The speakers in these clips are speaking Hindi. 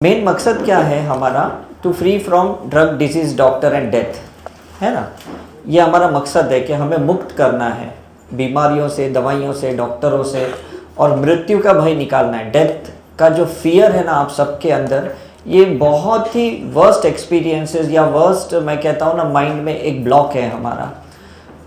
मेन मकसद क्या है हमारा? To free from drug disease doctor and death, है ना। ये हमारा मकसद है कि हमें मुक्त करना है बीमारियों से, दवाइयों से, डॉक्टरों से, और मृत्यु का भय निकालना है। डेथ का जो फियर है ना आप सबके अंदर, ये बहुत ही वर्स्ट एक्सपीरियंसेस या वर्स्ट, मैं कहता हूँ ना, माइंड में एक ब्लॉक है हमारा।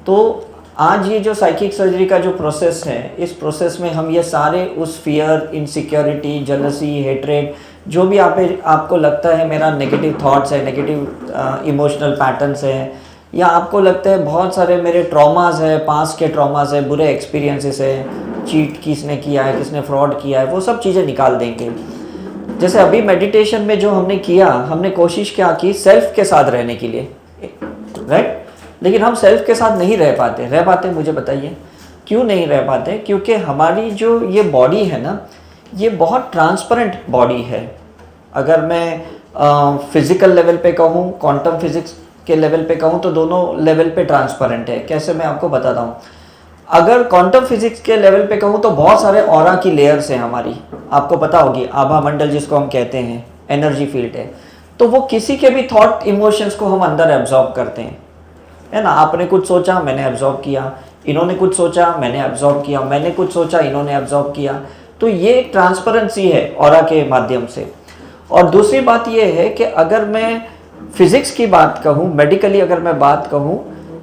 तो आज ये जो साइकिक सर्जरी का जो प्रोसेस है, इस प्रोसेस में हम ये सारे उस फियर, इनसिक्योरिटी, जेलसी, हेट्रेड, जो भी आपको लगता है मेरा नेगेटिव थॉट्स है, नेगेटिव इमोशनल पैटर्न्स है, या आपको लगता है बहुत सारे मेरे ट्रॉमास है, पास्ट के ट्रॉमास है, बुरे एक्सपीरियंसेस है, चीट किसने किया है, किसने फ्रॉड किया है, वो सब चीज़ें निकाल देंगे। जैसे अभी मेडिटेशन में जो हमने किया, हमने कोशिश क्या की सेल्फ के साथ रहने के लिए, राइट। लेकिन हम सेल्फ के साथ नहीं रह पाते। मुझे बताइए क्यों नहीं रह पाते? क्योंकि हमारी जो ये बॉडी है ना, ये बहुत ट्रांसपेरेंट बॉडी है। अगर मैं फिज़िकल लेवल पे कहूँ, क्वांटम फिज़िक्स के लेवल पे कहूँ, तो दोनों लेवल पे ट्रांसपेरेंट है। कैसे, मैं आपको बताता हूँ। अगर क्वांटम फिज़िक्स के लेवल पे कहूँ तो बहुत सारे ऑरा की लेयर्स हैं हमारी, आपको पता होगी, आभा मंडल जिसको हम कहते हैं, एनर्जी फील्ड है। तो वो किसी के भी थॉट, इमोशंस को हम अंदर एब्जॉर्ब करते हैं, है ना। आपने कुछ सोचा, मैंने एब्जॉर्ब किया, इन्होंने कुछ सोचा, मैंने एब्जॉर्ब किया, मैंने कुछ सोचा, इन्होंने एब्जॉर्ब किया। तो ये एक ट्रांसपेरेंसी है ऑरा के माध्यम से। और दूसरी बात ये है कि अगर मैं फिज़िक्स की बात कहूँ, मेडिकली अगर मैं बात कहूँ,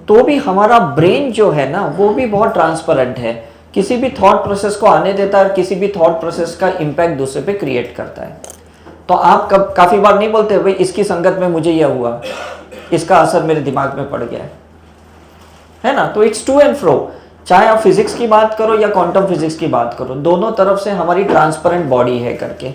तो भी हमारा ब्रेन जो है ना, वो भी बहुत ट्रांसपेरेंट है। किसी भी थॉट प्रोसेस को आने देता है, किसी भी थॉट प्रोसेस का इम्पैक्ट दूसरे पे क्रिएट करता है। तो आप काफ़ी बार नहीं बोलते भाई इसकी संगत में मुझे यह हुआ, इसका असर मेरे दिमाग में पड़ गया है ना। तो इट्स टू एंड फ्रो, चाहे आप फिजिक्स की बात करो या क्वांटम फिजिक्स की बात करो, दोनों तरफ से हमारी ट्रांसपेरेंट बॉडी है करके।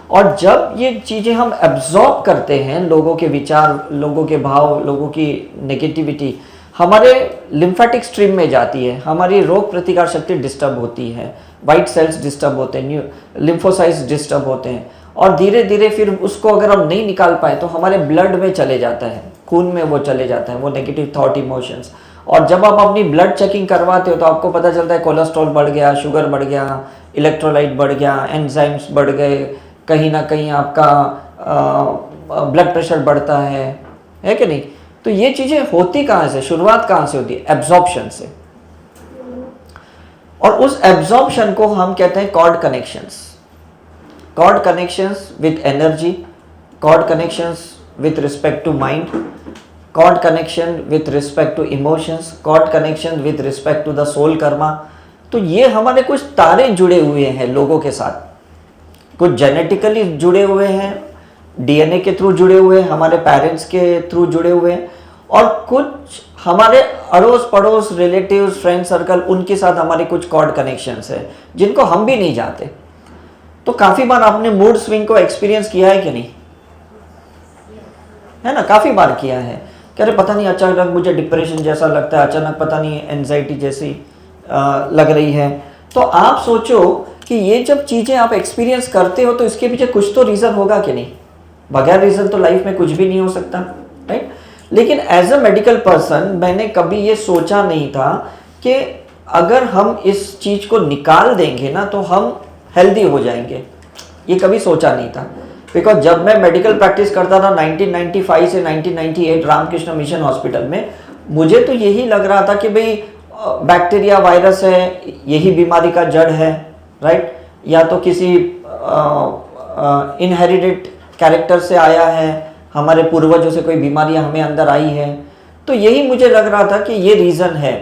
और जब ये चीज़ें हम एब्जॉर्ब करते हैं, लोगों के विचार, लोगों के भाव, लोगों की नेगेटिविटी हमारे लिम्फेटिक स्ट्रीम में जाती है, हमारी रोग प्रतिकार शक्ति डिस्टर्ब होती है, वाइट सेल्स डिस्टर्ब होते हैं, लिम्फोसाइट्स डिस्टर्ब होते हैं, और धीरे धीरे फिर उसको अगर हम नहीं निकाल पाए तो हमारे ब्लड में चले जाता है, खून में वो चले जाता है, वो नेगेटिव थॉट, इमोशंस। और जब आप अपनी ब्लड चेकिंग करवाते हो तो आपको पता चलता है कोलेस्ट्रॉल बढ़ गया, शुगर बढ़ गया, इलेक्ट्रोलाइट बढ़ गया, एंजाइम्स बढ़ गए, कहीं ना कहीं आपका ब्लड प्रेशर बढ़ता है कि नहीं। तो ये चीज़ें होती कहाँ से, शुरुआत कहाँ से होती है? एब्जॉर्प्शन से। और उस एब्जॉर्प्शन को हम कहते हैं cord connections. Cord connections with energy, cord connections with respect to mind, cord connection with respect to emotions, cord connection with respect to the soul karma. तो ये हमारे कुछ तारे जुड़े हुए हैं लोगों के साथ, कुछ जेनेटिकली जुड़े हुए हैं, डीएनए के थ्रू जुड़े हुए हैं, हमारे पेरेंट्स के थ्रू जुड़े हुए हैं, और कुछ हमारे अड़ोस पड़ोस, रिलेटिव्स, फ्रेंड सर्कल, उनके साथ हमारे कुछ कॉर्ड कनेक्शंस है जिनको हम भी नहीं जानते। तो काफ़ी बार आपने मूड स्विंग को एक्सपीरियंस किया है कि नहीं, है ना? काफ़ी बार किया है। कह रहे पता नहीं अचानक मुझे डिप्रेशन जैसा लगता है, अचानक पता नहीं एंजाइटी जैसी लग रही है। तो आप सोचो कि ये जब चीज़ें आप एक्सपीरियंस करते हो तो इसके पीछे कुछ तो रीज़न होगा कि नहीं। बगैर रीज़न तो लाइफ में कुछ भी नहीं हो सकता, राइट। लेकिन एज अ मेडिकल पर्सन मैंने कभी ये सोचा नहीं था कि अगर हम इस चीज़ को निकाल देंगे ना तो हम हेल्दी हो जाएंगे। ये कभी सोचा नहीं था। बिकॉज जब मैं मेडिकल प्रैक्टिस करता था 1995 से 1998 रामकृष्ण मिशन हॉस्पिटल में, मुझे तो यही लग रहा था कि भाई बैक्टीरिया, वायरस है, यही बीमारी का जड़ है, राइट। या तो किसी इनहेरिटेड कैरेक्टर से आया है, हमारे पूर्वजों से कोई बीमारियां हमें अंदर आई है, तो यही मुझे लग रहा था कि ये रीज़न है।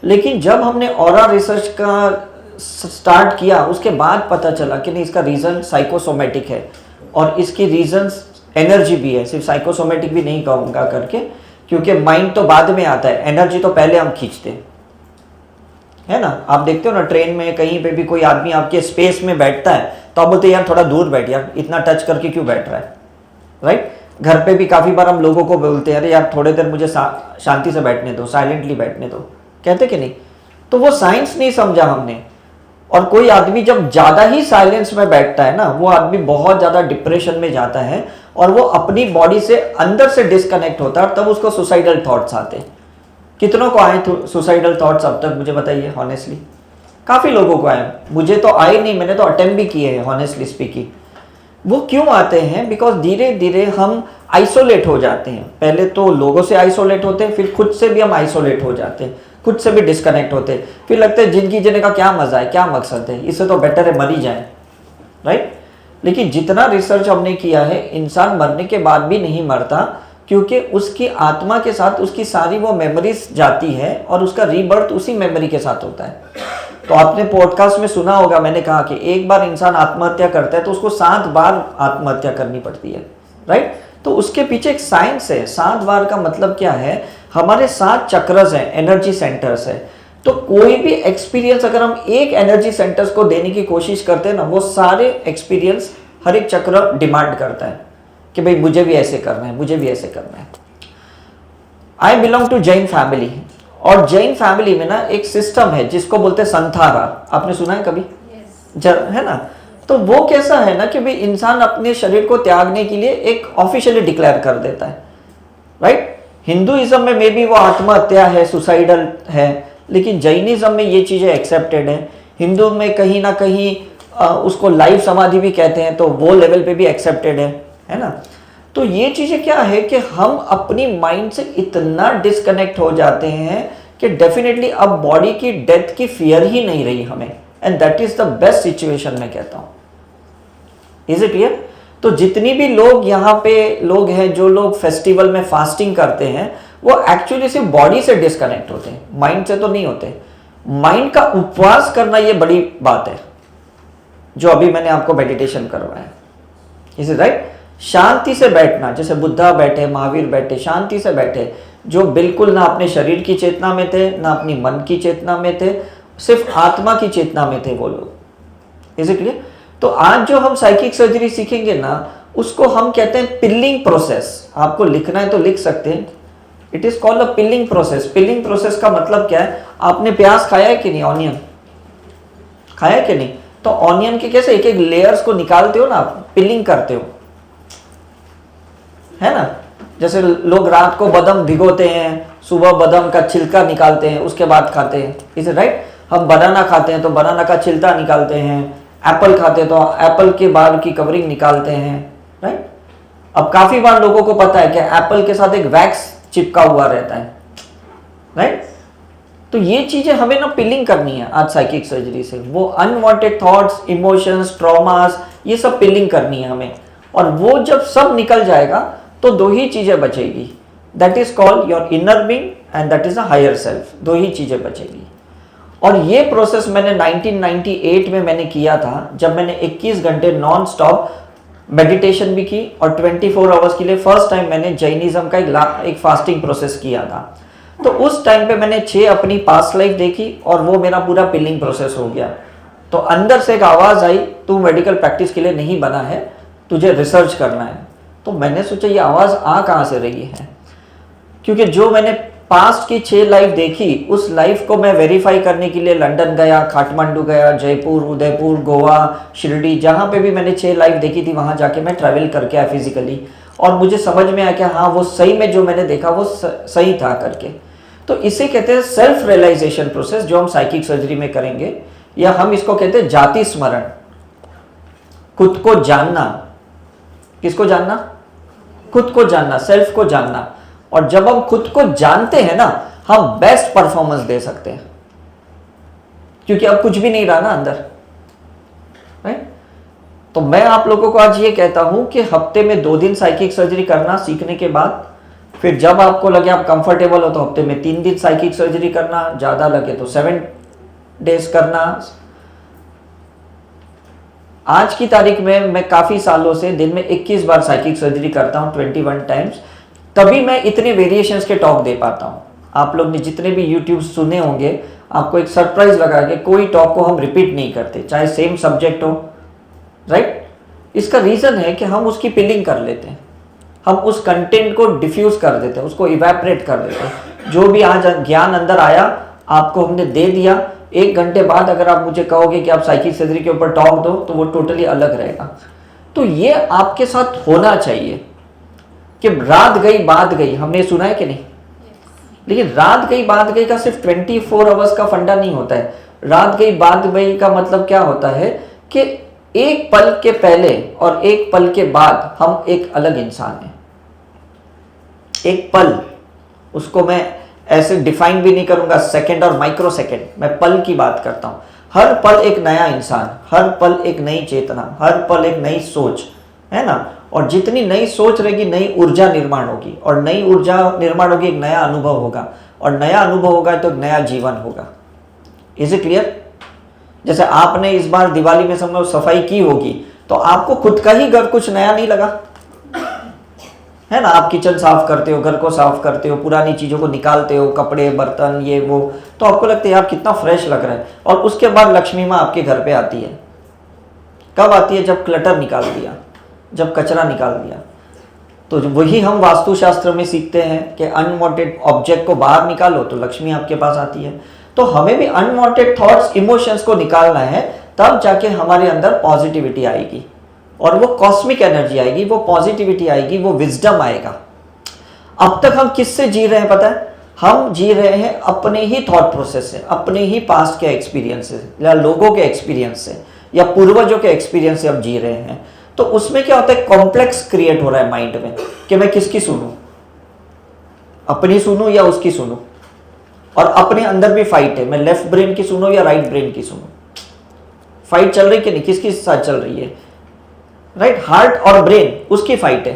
लेकिन जब हमने ऑरा रिसर्च का स्टार्ट किया, उसके बाद पता चला कि नहीं, इसका रीज़न साइकोसोमेटिक है, और इसकी रीजंस एनर्जी भी है, सिर्फ साइकोसोमेटिक भी नहीं कहूँगा करके, क्योंकि माइंड तो बाद में आता है, एनर्जी तो पहले हम खींचते हैं, है ना। आप देखते हो ना ट्रेन में कहीं पे भी कोई आदमी आपके स्पेस में बैठता है तो आप बोलते यार थोड़ा दूर बैठ, यार इतना टच करके क्यों बैठ रहा है, राइट। घर पे भी काफ़ी बार हम लोगों को बोलते हैं अरे यार थोड़े देर मुझे शांति से बैठने दो, साइलेंटली बैठने दो, कहते कि नहीं। तो वो साइंस नहीं समझा हमने। और कोई आदमी जब ज़्यादा ही साइलेंस में बैठता है ना, वो आदमी बहुत ज़्यादा डिप्रेशन में जाता है और वो अपनी बॉडी से अंदर से डिस्कनेक्ट होता है, तब उसको सुसाइडल थॉट्स आते हैं। कितनों को आए सुसाइडल थॉट्स अब तक, मुझे बताइए हॉनेस्टली। काफ़ी लोगों को आए, मुझे तो आए नहीं, मैंने तो अटेम्प्ट भी किए हैं हॉनेस्टली स्पीकिंग। वो क्यों आते हैं? बिकॉज धीरे धीरे हम आइसोलेट हो जाते हैं। पहले तो लोगों से आइसोलेट होते हैं, फिर खुद से भी हम आइसोलेट हो जाते हैं, खुद से भी डिस्कनेक्ट होते हैं। फिर लगता है जिंदगी जीने का क्या मजा है, क्या मकसद है, इससे तो बेटर है मर ही जाए, राइट? लेकिन जितना रिसर्च हमने किया है, इंसान मरने के बाद भी नहीं मरता, क्योंकि उसकी आत्मा के साथ उसकी सारी वो मेमोरीज जाती है और उसका रीबर्थ उसी मेमोरी के साथ होता है। तो आपने पॉडकास्ट में सुना होगा, मैंने कहा कि एक बार इंसान आत्महत्या करता है तो उसको 7 बार आत्महत्या करनी पड़ती है, राइट? तो उसके पीछे एक साइंस है। 7 बार का मतलब क्या है? हमारे 7 चक्रस हैं, एनर्जी सेंटर्स है। तो कोई भी एक्सपीरियंस अगर हम एक एनर्जी सेंटर्स को देने की कोशिश करते हैं ना, वो सारे एक्सपीरियंस हर एक चक्र डिमांड करता है कि भाई मुझे भी ऐसे करना है, मुझे भी ऐसे करना है। I belong to Jain family, और जैन फैमिली में ना एक सिस्टम है जिसको बोलते हैं संथारा। आपने सुना है कभी? है ना? तो वो कैसा है ना कि भाई इंसान अपने शरीर को त्यागने के लिए एक ऑफिशियली डिक्लेयर कर देता है, राइट? हिंदुइज्म में मे बी वो आत्महत्या है, सुसाइडल है, लेकिन जैनिज्म में ये चीज़ें एक्सेप्टेड है। हिंदू में कहीं ना कहीं उसको लाइव समाधि भी कहते हैं, तो वो लेवल पे भी एक्सेप्टेड है ना? तो ये चीज़ें क्या है कि हम अपनी माइंड से इतना डिस्कनेक्ट हो जाते हैं कि डेफिनेटली अब बॉडी की डेथ की फियर ही नहीं रही हमें, and that is the best situation मैं कहता हूँ। Is it clear? तो जितनी भी लोग यहाँ पे लोग हैं, जो लोग फेस्टिवल में फास्टिंग करते हैं, वो एक्चुअली सिर्फ बॉडी से डिस्कनेक्ट होते हैं, माइंड से तो नहीं होते। माइंड का उपवास करना ये बड़ी बात है, जो अभी मैंने आपको मेडिटेशन करवाया। Is it right? शांति से बैठना, जैसे बुद्धा बैठे, महावीर बैठे, शांति से बैठे, जो बिल्कुल ना अपने शरीर की चेतना में थे, ना अपनी मन की चेतना में थे, सिर्फ आत्मा की चेतना में थे वो लोग। Is it clear? तो आज जो हम साइकिक सर्जरी सीखेंगे ना, उसको हम कहते हैं पिलिंग प्रोसेस। आपको लिखना है तो लिख सकते हैं, it is called a peeling process. Peeling process का मतलब क्या है? आपने प्याज खाया है कि नहीं? ऑनियन खाया है कि नहीं? तो ऑनियन के कैसे एक एक लेयर्स को निकालते हो ना, आप पिलिंग करते हो, है ना? जैसे लोग रात को बादाम भिगोते हैं, सुबह बादाम का छिलका निकालते हैं, उसके बाद खाते हैं। Is it right? हम बनाना खाते हैं तो बनाना का छिलका निकालते हैं, एप्पल खाते हैं तो एप्पल के बाल की कवरिंग निकालते हैं, राइट? अब काफी बार लोगों को पता है कि एप्पल के साथ एक वैक्स चिपका हुआ रहता है, राइट? तो ये चीजें हमें ना पिलिंग करनी है आज साइकिक सर्जरी से। वो अनवांटेड थॉट्स, इमोशंस, ट्रॉमास, ये सब पिलिंग करनी है हमें। और वो जब सब निकल जाएगा तो 2 ही चीजें बचेगी, that is called your inner being and that is a higher self. 2 ही चीजें बचेगी। और ये प्रोसेस मैंने 1998 में मैंने किया था, जब मैंने 21 घंटे नॉन स्टॉप मेडिटेशन भी की, और 24 आवर्स के लिए फर्स्ट टाइम मैंने जैनिज्म का एक फास्टिंग प्रोसेस किया था। तो उस टाइम पे मैंने 6 अपनी पास्ट लाइफ देखी, और वो मेरा पूरा पिलिंग प्रोसेस हो गया। तो अंदर से एक आवाज़ आई, तू मेडिकल प्रैक्टिस के लिए नहीं बना है, तुझे रिसर्च करना है। तो मैंने सोचा ये आवाज़ आ कहाँ से रही है, क्योंकि जो मैंने पास्ट की 6 लाइफ देखी, उस लाइफ को मैं वेरीफाई करने के लिए लंदन गया, काठमांडू गया, जयपुर, उदयपुर, गोवा, शिरडी, जहाँ पे भी मैंने 6 लाइफ देखी थी, वहाँ जाके मैं ट्रैवल करके आया फिजिकली, और मुझे समझ में आया कि हाँ वो सही में जो मैंने देखा वो सही था करके। तो इसे कहते हैं सेल्फ रियलाइजेशन प्रोसेस, जो हम साइकिक सर्जरी में करेंगे, या हम इसको कहते हैं जाति स्मरण, खुद को जानना। किसको जानना? खुद को जानना, सेल्फ को जानना। और जब हम खुद को जानते हैं ना, हम बेस्ट परफॉर्मेंस दे सकते हैं, क्योंकि अब कुछ भी नहीं रहा ना अंदर, राइट? तो मैं आप लोगों को आज ये कहता हूं कि हफ्ते में 2 दिन साइकिक सर्जरी करना सीखने के बाद, फिर जब आपको लगे आप कंफर्टेबल हो तो हफ्ते में 3 दिन साइकिक सर्जरी करना, ज्यादा लगे तो 7 डेज करना। आज की तारीख में मैं काफी सालों से दिन में 21 बार साइकिक सर्जरी करता हूं, 21 टाइम्स। तभी मैं इतने वेरिएशंस के टॉक दे पाता हूं। आप लोग ने जितने भी यूट्यूब सुने होंगे, आपको एक सरप्राइज लगा कि कोई टॉक को हम रिपीट नहीं करते, चाहे सेम सब्जेक्ट हो, राइट? इसका रीजन है कि हम उसकी पिलिंग कर लेते हैं, हम उस कंटेंट को डिफ्यूज कर देते हैं, उसको इवेपरेट कर देते हैं। जो भी आज ज्ञान अंदर आया आपको हमने दे दिया, 1 घंटे बाद अगर आप मुझे कहोगे कि आप साइकिक सर्जरी के ऊपर टॉक दो, तो वो टोटली अलग रहेगा। तो ये आपके साथ होना चाहिए कि रात गई बात गई, हमने सुना है कि नहीं? लेकिन रात गई बात गई का सिर्फ 24 आवर्स का फंडा नहीं होता है। रात गई बात गई का मतलब क्या होता है कि एक पल के पहले और एक पल के बाद हम एक अलग इंसान हैं। एक पल, उसको मैं ऐसे डिफाइन भी नहीं करूंगा सेकंड और माइक्रो सेकंड, मैं पल की बात करता हूं। हर पल एक नया इंसान, हर पल एक नई चेतना, हर पल एक नई सोच, है ना। और जितनी नई सोच रहेगी नई ऊर्जा निर्माण होगी, और नई ऊर्जा निर्माण होगी एक नया अनुभव होगा, और नया अनुभव होगा तो एक नया जीवन होगा। Is it clear? जैसे आपने इस बार दिवाली में समझो सफाई की होगी, तो आपको खुद का ही घर कुछ नया नहीं लगा, है ना। आप किचन साफ करते हो, घर को साफ करते हो, पुरानी चीज़ों को निकालते हो, कपड़े बर्तन ये वो, तो आपको लगता है यार कितना फ्रेश लग रहा है। और उसके बाद लक्ष्मी माँ आपके घर पे आती है। कब आती है? जब क्लटर निकाल दिया, जब कचरा निकाल दिया। तो वही हम वास्तुशास्त्र में सीखते हैं कि अनवांटेड ऑब्जेक्ट को बाहर निकालो तो लक्ष्मी आपके पास आती है। तो हमें भी अनवांटेड थॉट्स, इमोशंस को निकालना है, तब जाके हमारे अंदर पॉजिटिविटी आएगी, और वो कॉस्मिक एनर्जी आएगी, वो पॉजिटिविटी आएगी, वो विजडम आएगा। अब तक हम किससे जी रहे हैं पता है? हम जी रहे हैं अपने ही थॉट प्रोसेस से, अपने ही पास्ट के एक्सपीरियंस से, या लोगों के एक्सपीरियंस से, या पूर्वजों के एक्सपीरियंस से अब जी रहे हैं। तो उसमें क्या होता है? कॉम्प्लेक्स क्रिएट हो रहा है माइंड में कि मैं किसकी सुनूं, अपनी सुनूं या उसकी सुनूं। और अपने अंदर भी फाइट है, मैं लेफ्ट ब्रेन की सुनूं या राइट ब्रेन की सुनूं। फाइट चल रही कि नहीं, किसकी साथ चल रही है? राइट, हार्ट और ब्रेन, उसकी फाइट है।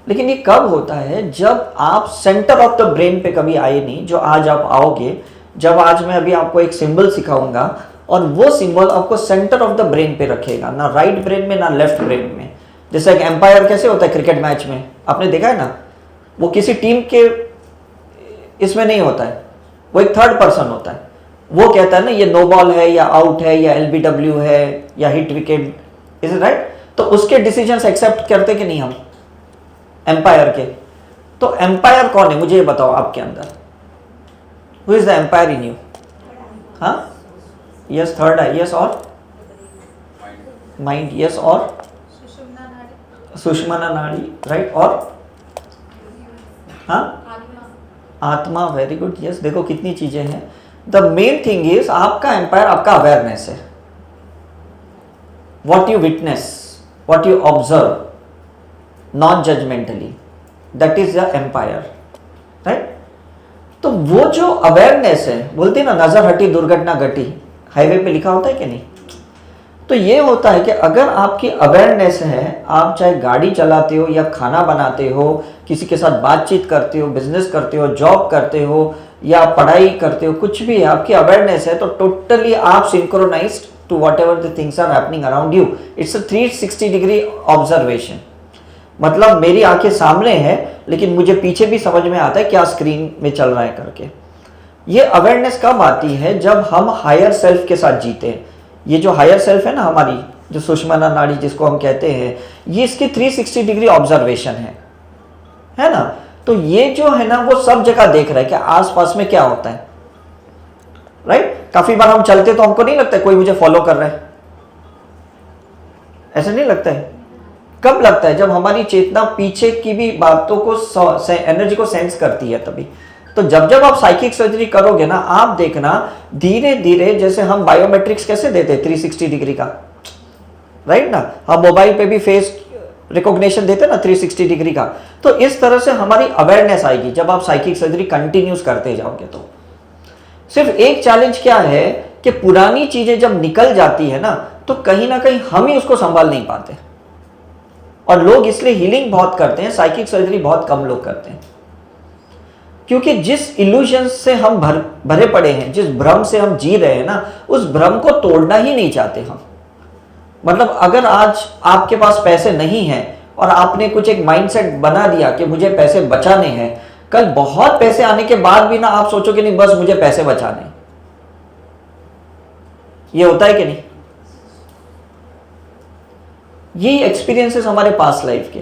लेकिन ये कब होता है? जब आप सेंटर ऑफ द ब्रेन पे कभी आए नहीं, जो आज आप आओगे। जब आज मैं अभी आपको एक सिंबल सिखाऊंगा, और वो सिंबल आपको सेंटर ऑफ द ब्रेन पे रखेगा, ना राइट ब्रेन में ना लेफ्ट ब्रेन में। जैसे एक एम्पायर कैसे होता है क्रिकेट मैच में, आपने देखा है ना, वो किसी टीम के इसमें नहीं होता है, वो एक थर्ड पर्सन होता है। वो कहता है ना ये नो बॉल है या आउट है या एलबीडब्ल्यू है या hit wicket, is it right? तो उसके डिसीजंस एक्सेप्ट करते कि नहीं हम एम्पायर के? तो एम्पायर कौन है मुझे ये बताओ आपके अंदर, who is the empire in you? हाँ, यस, थर्ड है, यस, और माइंड, यस, और सुषुम्ना नाड़ी, राइट, और हाँ, आत्मा, वेरी गुड, यस। देखो कितनी चीजें हैं। द मेन थिंग इज आपका एम्पायर आपका अवेयरनेस है, what you witness, what you observe non judgmentally, that is the empire, right. तो वो जो अवेयरनेस है, बोलते ना नजर हटी दुर्घटना घटी, हाईवे पे लिखा होता है कि नहीं? तो ये होता है कि अगर आपकी अवेयरनेस है, आप चाहे गाड़ी चलाते हो या खाना बनाते हो, किसी के साथ बातचीत करते हो, बिजनेस करते हो, जॉब करते हो या पढ़ाई करते हो, कुछ भी है, आपकी अवेयरनेस है, तो टोटली आप synchronised to whatever the things are happening around you. It's a 360 degree observation. मतलब मेरी आंखें सामने है, लेकिन मुझे पीछे भी समझ में आता है क्या स्क्रीन में चल रहा है करके। ये अवेयरनेस कब आती है? जब हम हायर सेल्फ के साथ जीते हैं। ये जो हायर सेल्फ है ना हमारी, जो सुषुम्ना नाड़ी जिसको हम कहते हैं, ये इसकी 360 डिग्री ऑब्जर्वेशन है ना। तो ये जो है ना वो सब जगह देख रहा है कि आसपास में क्या होता है, राइट। काफी बार हम चलते तो हमको नहीं लगता है कोई मुझे फॉलो कर रहा है, ऐसा नहीं लगता है। कब लगता है? जब हमारी चेतना पीछे की भी बातों को, एनर्जी को सेंस करती है तभी। तो जब जब आप साइकिक सर्जरी करोगे ना, आप देखना धीरे धीरे, जैसे हम बायोमेट्रिक्स कैसे देते हैं 360 डिग्री का, राइट ना, हम मोबाइल पे भी फेस रिकॉग्निशन देते ना 360 डिग्री का। तो इस तरह से हमारी अवेयरनेस आएगी जब आप साइकिक सर्जरी कंटिन्यूस करते जाओगे। तो सिर्फ एक चैलेंज क्या है कि पुरानी चीजें जब निकल जाती है ना, तो कहीं ना कहीं हम ही उसको संभाल नहीं पाते, और लोग इसलिए हीलिंग बहुत करते हैं, साइकिक सर्जरी बहुत कम लोग करते हैं। क्योंकि जिस इल्यूजन से हम भरे पड़े हैं, जिस भ्रम से हम जी रहे हैं ना, उस भ्रम को तोड़ना ही नहीं चाहते हम। मतलब अगर आज आपके पास पैसे नहीं हैं और आपने कुछ एक माइंडसेट बना दिया कि मुझे पैसे बचाने हैं, कल बहुत पैसे आने के बाद भी ना आप सोचोगे नहीं बस मुझे पैसे बचाने। ये होता है कि नहीं? ये एक्सपीरियंसेस हमारे पास्ट लाइफ के।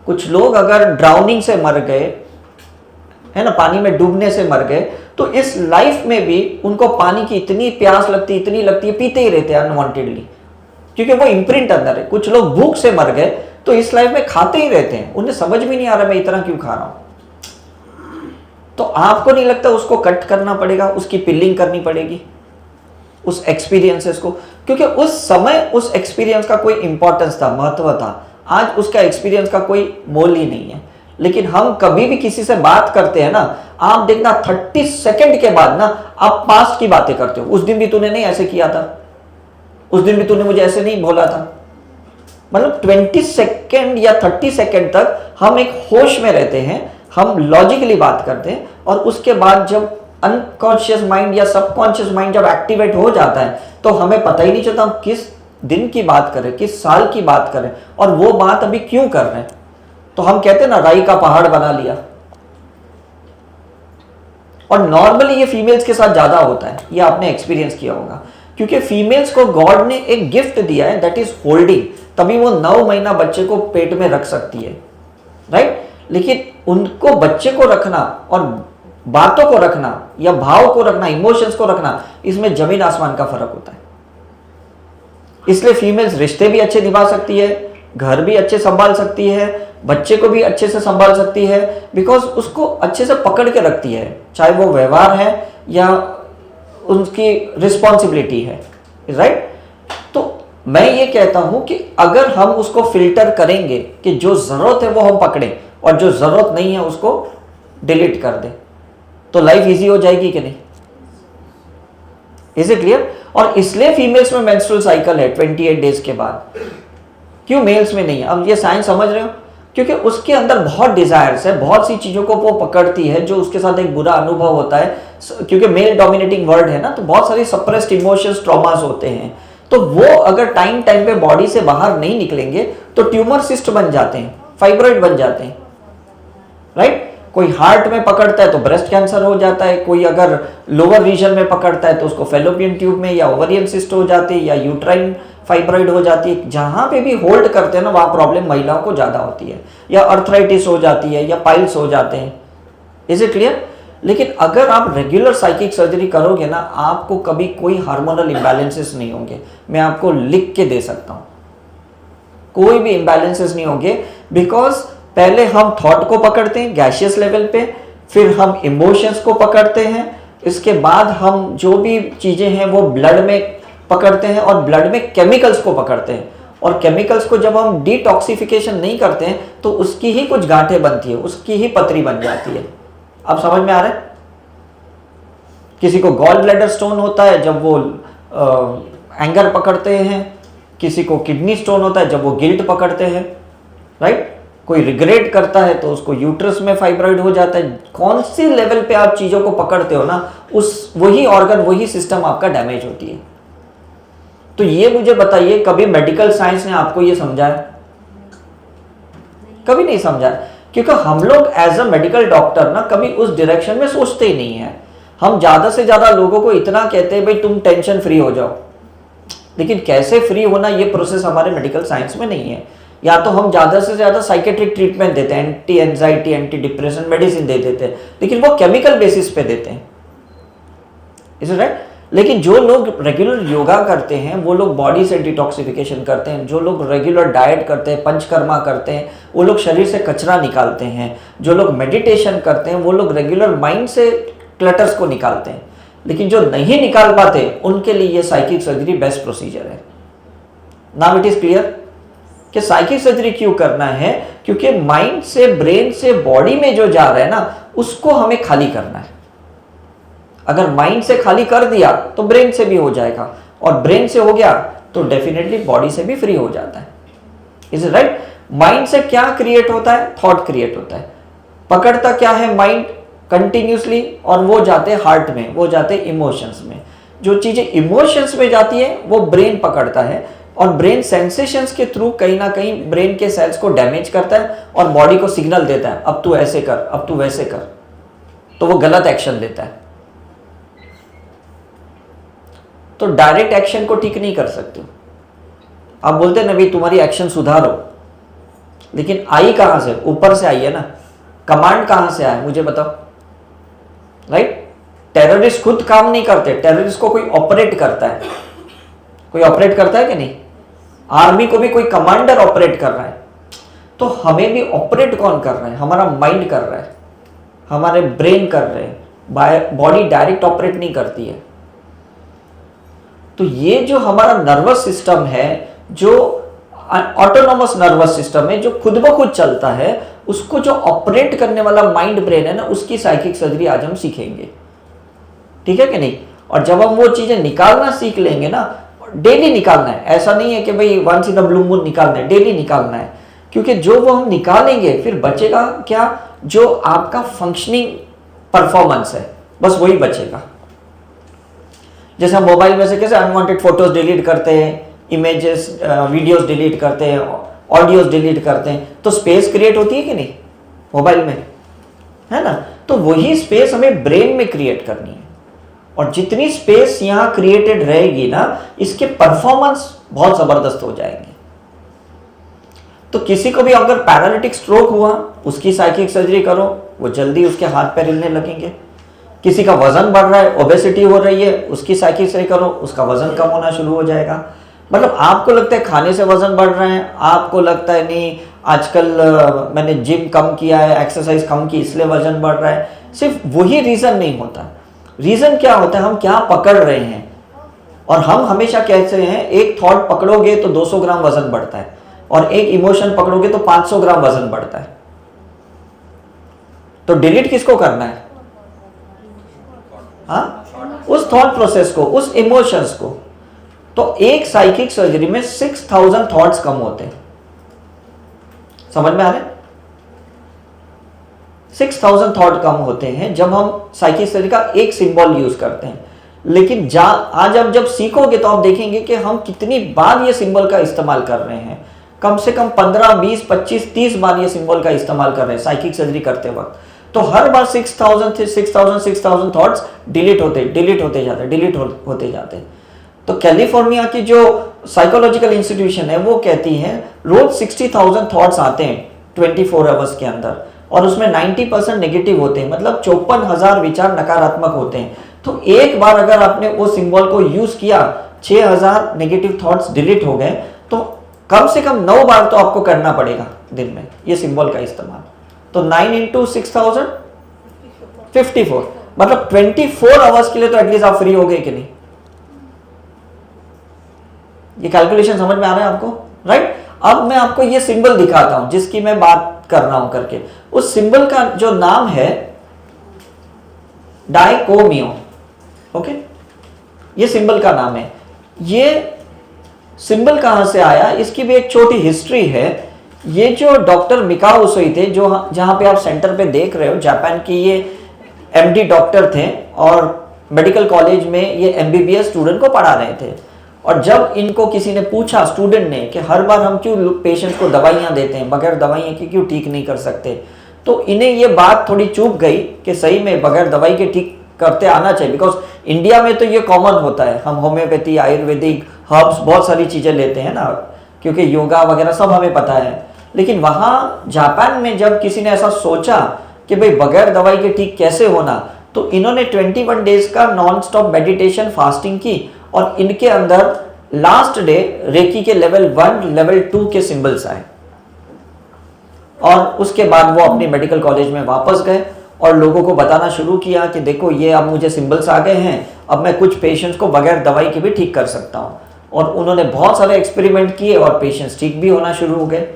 कुछ लोग अगर ड्राउनिंग से मर गए, है ना, पानी में डूबने से मर गए, तो इस लाइफ में भी उनको पानी की इतनी प्यास लगती, इतनी लगती है, पीते ही रहते हैं अनवांटेडली, क्योंकि वो इम्प्रिंट अंदर है। कुछ लोग भूख से मर गए तो इस लाइफ में खाते ही रहते हैं, उन्हें समझ भी नहीं आ रहा मैं इतना क्यों खा रहा हूं। तो आपको नहीं लगता उसको कट करना पड़ेगा, उसकी पिलिंग करनी पड़ेगी उस एक्सपीरियंसेस को? क्योंकि उस समय उस एक्सपीरियंस का कोई इंपॉर्टेंस था, महत्व था। आज उसका एक्सपीरियंस का कोई मोल ही नहीं है। लेकिन हम कभी भी किसी से बात करते हैं ना, आप देखना 30 सेकंड के बाद ना आप पास्ट की बातें करते हो। उस दिन भी तूने नहीं ऐसे किया था, उस दिन भी तूने मुझे ऐसे नहीं बोला था। मतलब 20 सेकंड या 30 सेकंड तक हम एक होश में रहते हैं, हम लॉजिकली बात करते हैं, और उसके बाद जब अनकॉन्शियस माइंड या सबकॉन्शियस माइंड जब एक्टिवेट हो जाता है तो हमें पता ही नहीं चलता हम किस दिन की बात करें, किस साल की बात करें, और वो बात अभी क्यों कर रहे हैं। तो हम कहते हैं ना, राई का पहाड़ बना लिया। और नॉर्मली ये फीमेल्स के साथ ज्यादा होता है, ये आपने एक्सपीरियंस किया होगा, क्योंकि फीमेल्स को गॉड ने एक गिफ्ट दिया है, दैट इज होल्डिंग। तभी वो 9 महीना बच्चे को पेट में रख सकती है, राइट। लेकिन उनको बच्चे को रखना और बातों को रखना या भाव को रखना, इमोशंस को रखना, इसमें जमीन आसमान का फर्क होता है। इसलिए फीमेल्स रिश्ते भी अच्छे निभा सकती है, घर भी अच्छे संभाल सकती है, बच्चे को भी अच्छे से संभाल सकती है, बिकॉज उसको अच्छे से पकड़ के रखती है, चाहे वो व्यवहार है या उनकी रिस्पॉन्सिबिलिटी है, राइट। तो मैं ये कहता हूं कि अगर हम उसको फिल्टर करेंगे कि जो जरूरत है वो हम पकड़ें और जो जरूरत नहीं है उसको डिलीट कर दें, तो लाइफ इजी हो जाएगी कि नहीं। Is it clear. और इसलिए फीमेल्स में मेंस्ट्रुअल साइकिल है 28 डेज के बाद, क्यों मेल्स में नहीं है। अब ये साइंस समझ रहे हो, क्योंकि उसके अंदर बहुत डिजायर्स है, बहुत सी चीजों को वो पकड़ती है जो उसके साथ एक बुरा अनुभव होता है, क्योंकि मेल डोमिनेटिंग वर्ल्ड है ना, तो बहुत सारी सप्रेस्ड इमोशंस, ट्रॉमास होते हैं। तो वो अगर टाइम टाइम पे बॉडी से बाहर नहीं निकलेंगे तो ट्यूमर सिस्ट बन जाते हैं, फाइब्रॉइड बन जाते हैं, राइट। कोई हार्ट में पकड़ता है तो ब्रेस्ट कैंसर हो जाता है, कोई अगर लोअर रीजन में पकड़ता है तो उसको फेलोपियन ट्यूब में या ओवरियन सिस्ट हो जाती है या यूट्राइन फाइब्रॉइड हो जाती है। जहां पे भी होल्ड करते हैं ना, वहां प्रॉब्लम महिलाओं को ज्यादा होती है, या अर्थराइटिस हो जाती है या पाइल्स हो जाते हैं। Is it clear. लेकिन अगर आप रेगुलर साइकिक सर्जरी करोगे ना, आपको कभी कोई हार्मोनल इम्बैलेंसेस नहीं होंगे। मैं आपको लिख के दे सकता हूं, कोई भी इम्बैलेंसेस नहीं होंगे, बिकॉज पहले हम थॉट को पकड़ते हैं गैशियस लेवल पे, फिर हम इमोशंस को पकड़ते हैं, इसके बाद हम जो भी चीजें हैं वो ब्लड में पकड़ते हैं और ब्लड में केमिकल्स को पकड़ते हैं। और केमिकल्स को जब हम डिटॉक्सिफिकेशन नहीं करते हैं तो उसकी ही कुछ गांठें बनती है, उसकी ही पतरी बन जाती है। अब समझ में आ रहा है। किसी को गॉल ब्लैडर स्टोन होता है जब वो एंगर पकड़ते हैं, किसी को किडनी स्टोन होता है जब वो गिल्ट पकड़ते हैं, राइट। कोई रिग्रेट करता है तो उसको यूट्रस में फाइब्रॉइड हो जाता है। कौन सी लेवल पे आप चीजों को पकड़ते हो ना, उस वही ऑर्गन, वही सिस्टम आपका डैमेज होती है। तो ये मुझे बताइए, कभी मेडिकल साइंस ने आपको ये समझाया? कभी नहीं समझाया, क्योंकि हम लोग एज अ मेडिकल डॉक्टर ना कभी उस डायरेक्शन में सोचते ही नहीं है। हम ज्यादा से ज्यादा लोगों को इतना कहते हैं भाई तुम टेंशन फ्री हो जाओ, लेकिन कैसे फ्री होना ये प्रोसेस हमारे मेडिकल साइंस में नहीं है। या तो हम ज्यादा से ज्यादा साइकेट्रिक ट्रीटमेंट देते हैं, anti anxiety, anti depression medicine दे देते हैं, लेकिन वो केमिकल बेसिस पे देते हैं। Is it right. लेकिन जो लोग रेगुलर योगा करते हैं वो लोग बॉडी से डिटॉक्सिफिकेशन करते हैं, जो लोग रेगुलर डाइट करते हैं, पंचकर्मा करते हैं, वो लोग शरीर से कचरा निकालते हैं, जो लोग मेडिटेशन करते हैं वो लोग रेगुलर माइंड से क्लटर्स को निकालते हैं। लेकिन जो नहीं निकाल पाते उनके लिए ये साइकिक सर्जरी बेस्ट प्रोसीजर है। नाउ इट इज क्लियर कि साइकिक सर्जरी क्यों करना है, क्योंकि माइंड से, ब्रेन से बॉडी में जो जा रहा है ना उसको हमें खाली करना है। अगर माइंड से खाली कर दिया तो ब्रेन से भी हो जाएगा, और ब्रेन से हो गया तो डेफिनेटली बॉडी से भी फ्री हो जाता है। Is it right. माइंड से क्या क्रिएट होता है? थॉट क्रिएट होता है। पकड़ता क्या है माइंड कंटिन्यूसली, और वो जाते हार्ट में, वो जाते इमोशंस में। जो चीजें इमोशंस में जाती है वो ब्रेन पकड़ता है, और ब्रेन सेंसेशंस के थ्रू कहीं ना कहीं ब्रेन के सेल्स को डैमेज करता है और बॉडी को सिग्नल देता है अब तू ऐसे कर, अब तू वैसे कर, तो वो गलत एक्शन देता है। तो डायरेक्ट एक्शन को ठीक नहीं कर सकते। आप बोलते हैं ना भाई तुम्हारी एक्शन सुधारो, लेकिन आई कहां से? ऊपर से आई है ना। कमांड कहां से आया मुझे बताओ, राइट। टेररिस्ट खुद काम नहीं करते, टेररिस्ट को कोई ऑपरेट करता है। कोई ऑपरेट करता है कि नहीं? आर्मी को भी कोई कमांडर ऑपरेट कर रहा है। तो हमें भी ऑपरेट कौन कर रहा है? हमारा माइंड कर रहा है, हमारे ब्रेन कर रहे हैं। बॉडी डायरेक्ट ऑपरेट नहीं करती है। तो ये जो हमारा नर्वस सिस्टम है, जो ऑटोनोमस नर्वस सिस्टम है, जो खुद ब खुद चलता है, उसको जो ऑपरेट करने वाला माइंड ब्रेन है ना, उसकी साइकिक सर्जरी आज हम सीखेंगे। ठीक है कि नहीं? और जब हम वो चीजें निकालना सीख लेंगे ना, डेली निकालना है, ऐसा नहीं है कि भाई once in a blue moon निकालना है, डेली निकालना है। क्योंकि जो वो हम निकालेंगे फिर बचेगा क्या, जो आपका फंक्शनिंग परफॉर्मेंस है, बस वही बचेगा। जैसे हम मोबाइल में से कैसे अनवांटेड फोटोज डिलीट करते हैं, इमेजेस वीडियोस डिलीट करते हैं, ऑडियोज डिलीट करते हैं, तो स्पेस क्रिएट होती है कि नहीं मोबाइल में, है ना? तो वही स्पेस हमें ब्रेन में क्रिएट करनी है। और जितनी स्पेस यहां क्रिएटेड रहेगी ना, इसके परफॉर्मेंस बहुत जबरदस्त हो जाएंगे। तो किसी को भी अगर पैरालिटिक स्ट्रोक हुआ, उसकी साइकिक सर्जरी करो, वो जल्दी उसके हाथ पैर हिलने लगेंगे। किसी का वजन बढ़ रहा है, ओबेसिटी हो रही है, उसकी साइकिक सर्जरी करो, उसका वजन कम होना शुरू हो जाएगा। मतलब आपको लगता है खाने से वजन बढ़ रहे हैं, आपको लगता है नहीं आजकल मैंने जिम कम किया है, एक्सरसाइज कम की इसलिए वजन बढ़ रहा है, सिर्फ वही रीजन नहीं होता। रीजन क्या होता है, हम क्या पकड़ रहे हैं। और हम हमेशा कहते हैं एक थॉट पकड़ोगे तो 200 ग्राम वजन बढ़ता है, और एक इमोशन पकड़ोगे तो 500 ग्राम वजन बढ़ता है। तो डिलीट किसको करना है? हाँ, उस थॉट प्रोसेस को, उस इमोशंस को। तो एक साइकिक सर्जरी में 6000 थॉट्स कम होते हैं। समझ में आ रहे हैं? 6000 थॉट कम होते हैं जब हम साइकिक सर्जरी का एक सिंबल यूज करते हैं। लेकिन आज आप जब सीखोगे तो आप देखेंगे कि हम कितनी बार ये सिंबल का इस्तेमाल कर रहे हैं। कम से कम 15, 20, 25, 30 बार ये सिंबल का इस्तेमाल कर रहे हैं साइकिक सर्जरी करते वक्त। तो हर बार 6000 थॉट्स डिलीट होते जाते। तो कैलिफोर्निया की जो साइकोलॉजिकल इंस्टीट्यूशन है वो कहती है रोज 60,000 थॉट्स आते हैं 24 आवर्स के अंदर, और उसमें 90% नेगेटिव होते हैं, मतलब 54,000 विचार नकारात्मक होते हैं। तो एक बार अगर आपने वो सिंबल को यूज किया, 6000 नेगेटिव थॉट्स डिलीट हो गए, तो कम से कम 9 बार तो आपको करना पड़ेगा दिन में ये सिंबल का इस्तेमाल। तो 9 इंटू 6000 54, मतलब 24 आवर्स के लिए तो एटलीस्ट आप फ्री हो गए कि नहीं? ये कैलकुलेशन समझ में आ रहा है आपको, राइट? अब मैं आपको ये सिंबल दिखाता हूं जिसकी मैं बात कर रहा हूं करके। उस सिंबल का जो नाम है डाइकोमियो। ओके, ये सिंबल का नाम है। ये सिंबल कहां से आया, इसकी भी एक छोटी हिस्ट्री है। ये जो डॉक्टर मिकाओ उसोई थे, जो जहां पे आप सेंटर पे देख रहे हो, जापान की ये एमडी डॉक्टर थे और मेडिकल कॉलेज में ये एमबीबीएस स्टूडेंट को पढ़ा रहे थे। और जब इनको किसी ने पूछा, स्टूडेंट ने, कि हर बार हम क्यों पेशेंट्स को दवाइयां देते हैं, बगैर दवाइयां के क्यों ठीक नहीं कर सकते, तो इन्हें ये बात थोड़ी चुभ गई कि सही में बगैर दवाई के ठीक करते आना चाहिए। बिकॉज इंडिया में तो ये कॉमन होता है, हम होम्योपैथी, आयुर्वेदिक, हर्ब्स, बहुत सारी चीजें लेते हैं ना, क्योंकि योगा वगैरह सब हमें पता है। लेकिन वहाँ जापान में जब किसी ने ऐसा सोचा कि भाई बगैर दवाई के ठीक कैसे होना, तो इन्होंने 21 डेज का नॉन स्टॉप मेडिटेशन, फास्टिंग की, और इनके अंदर लास्ट डे रेकी के लेवल 1, लेवल 2 के सिंबल्स आए। और उसके बाद वो अपनी मेडिकल कॉलेज में वापस गए और लोगों को बताना शुरू किया कि देखो ये अब मुझे सिंबल्स आ गए हैं, अब मैं कुछ पेशेंट्स को बगैर दवाई के भी ठीक कर सकता हूँ। और उन्होंने बहुत सारे एक्सपेरिमेंट किए और पेशेंट्स ठीक भी होना शुरू हो गए।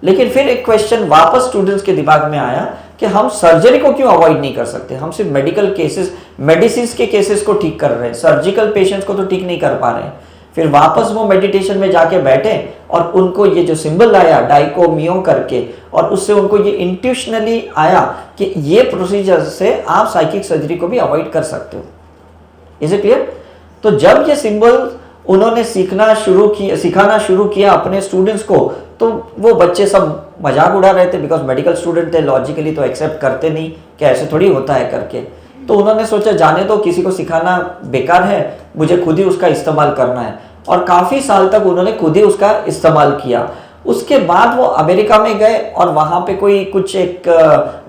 लेकिन फिर एक क्वेश्चन वापस स्टूडेंट्स के दिमाग में आया कि हम सर्जरी को क्यों अवॉइड नहीं कर सकते, हम सिर्फ मेडिकल केसेस, मेडिसिन के केसेस को ठीक कर रहे हैं, सर्जिकल पेशेंट्स को तो ठीक नहीं कर पा रहे हैं। फिर वापस वो मेडिटेशन में जाके बैठे और उनको ये जो सिंबल आया डाइकोमियो करके, और उससे उनको ये इंट्यूशनली आया कि ये प्रोसीजर से आप साइकिक सर्जरी को भी अवॉइड कर सकते हो। Is it clear? तो जब ये सिंबल उन्होंने सिखाना शुरू किया अपने स्टूडेंट्स को, तो वो बच्चे सब मजाक उड़ा रहे थे, बिकॉज मेडिकल स्टूडेंट थे, लॉजिकली तो एक्सेप्ट करते नहीं कि ऐसे थोड़ी होता है करके। तो उन्होंने सोचा जाने दो, किसी को सिखाना बेकार है, मुझे खुद ही उसका इस्तेमाल करना है। और काफ़ी साल तक उन्होंने खुद ही उसका इस्तेमाल किया। उसके बाद वो अमेरिका में गए और वहाँ पे कुछ एक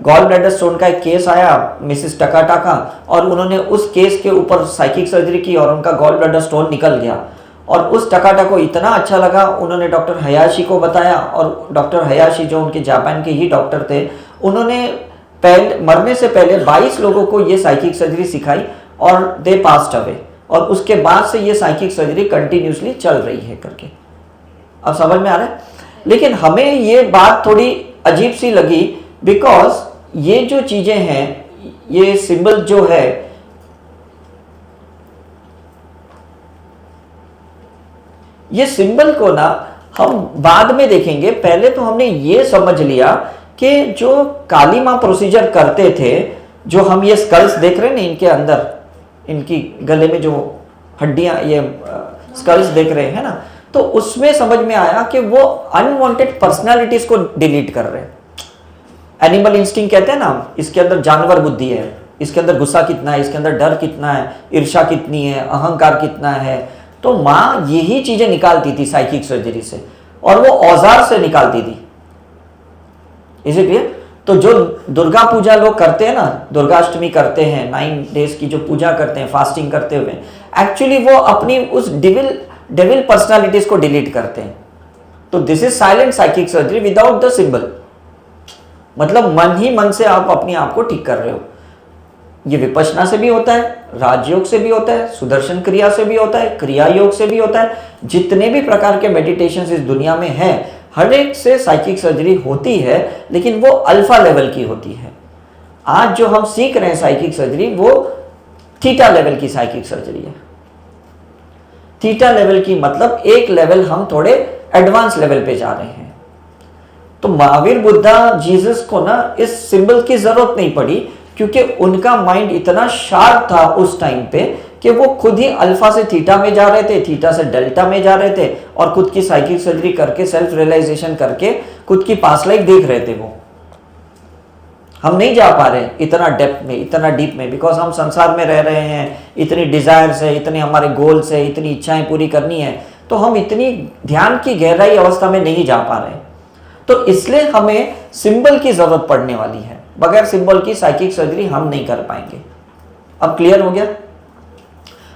गॉल ब्लैडर स्टोन का एक केस आया मिसिस टकाटा का, और उन्होंने उस केस के ऊपर साइकिक सर्जरी की और उनका गॉल ब्लैडर स्टोन निकल गया। और उस टकाटा को इतना अच्छा लगा, उन्होंने डॉक्टर हयाशी को बताया, और डॉक्टर हयाशी जो उनके जापान के ही डॉक्टर थे, उन्होंने मरने से पहले 22 लोगों को ये साइकिक सर्जरी सिखाई और दे पास्ड अवे। और उसके बाद से ये साइकिक सर्जरी कंटिन्यूसली चल रही है करके। अब समझ में आ रहा है? लेकिन हमें ये बात थोड़ी अजीब सी लगी, बिकॉज ये जो चीजें हैं, ये सिंबल जो है, ये सिंबल को ना हम बाद में देखेंगे। पहले तो हमने ये समझ लिया कि जो काली मां प्रोसीजर करते थे, जो हम ये स्कल्स देख रहे हैं ना, इनके अंदर, इनकी गले में जो हड्डियां, ये स्कल्स देख रहे हैं ना, तो उसमें समझ में आया कि वो अनवांटेड पर्सनालिटीज को डिलीट कर रहे हैं। एनिमल इंस्टिंक्ट कहते हैं ना, इसके अंदर जानवर बुद्धि है, इसके अंदर गुस्सा कितना है, इसके अंदर डर कितना है, ईर्ष्या कितनी है, अहंकार कितना है। तो मां यही चीजें निकालती थी साइकिक सर्जरी से, और वो औजार से निकालती थी। इसीलिए तो जो दुर्गा पूजा लोग करते हैं ना, दुर्गाष्टमी करते हैं, 9 डेज की जो पूजा करते हैं फास्टिंग करते हुए, एक्चुअली वो अपनी उस डेविल पर्सनालिटीज को डिलीट करते हैं। तो this is silent psychic surgery without the symbol. मतलब मन ही मन से आप अपने आप को ठीक कर रहे हो। ये विपश्यना से भी होता है, राजयोग से भी होता है, सुदर्शन क्रिया से भी होता है, क्रिया योग से भी होता है। जितने भी प्रकार के मेडिटेशन इस दुनिया में है, हर एक से साइकिक सर्जरी होती है, लेकिन वो अल्फा लेवल की होती है। आज जो हम सीख रहे हैं साइकिक सर्जरी, वो थीटा लेवल की साइकिक सर्जरी है। थीटा लेवल की मतलब एक लेवल हम थोड़े एडवांस लेवल पे जा रहे हैं। तो महावीर, बुद्धा, जीसस को ना इस सिंबल की जरूरत नहीं पड़ी, क्योंकि उनका माइंड इतना शार्प था उस टाइम पे कि वो खुद ही अल्फा से थीटा में जा रहे थे, थीटा से डेल्टा में जा रहे थे, और खुद की साइकिक सर्जरी करके, सेल्फ रियलाइजेशन करके खुद की पास्ट लाइफ देख रहे थे। वो हम नहीं जा पा रहे इतना डेप्थ में, इतना डीप में, बिकॉज हम संसार में रह रहे हैं, इतनी डिजायर्स है, इतने हमारे गोल्स है, इतनी इच्छाएं पूरी करनी है, तो हम इतनी ध्यान की गहराई अवस्था में नहीं जा पा रहे। तो इसलिए हमें सिंबल की जरूरत पड़ने वाली है। बगैर सिंबल की साइकिक सर्जरी हम नहीं कर पाएंगे। अब क्लियर हो गया?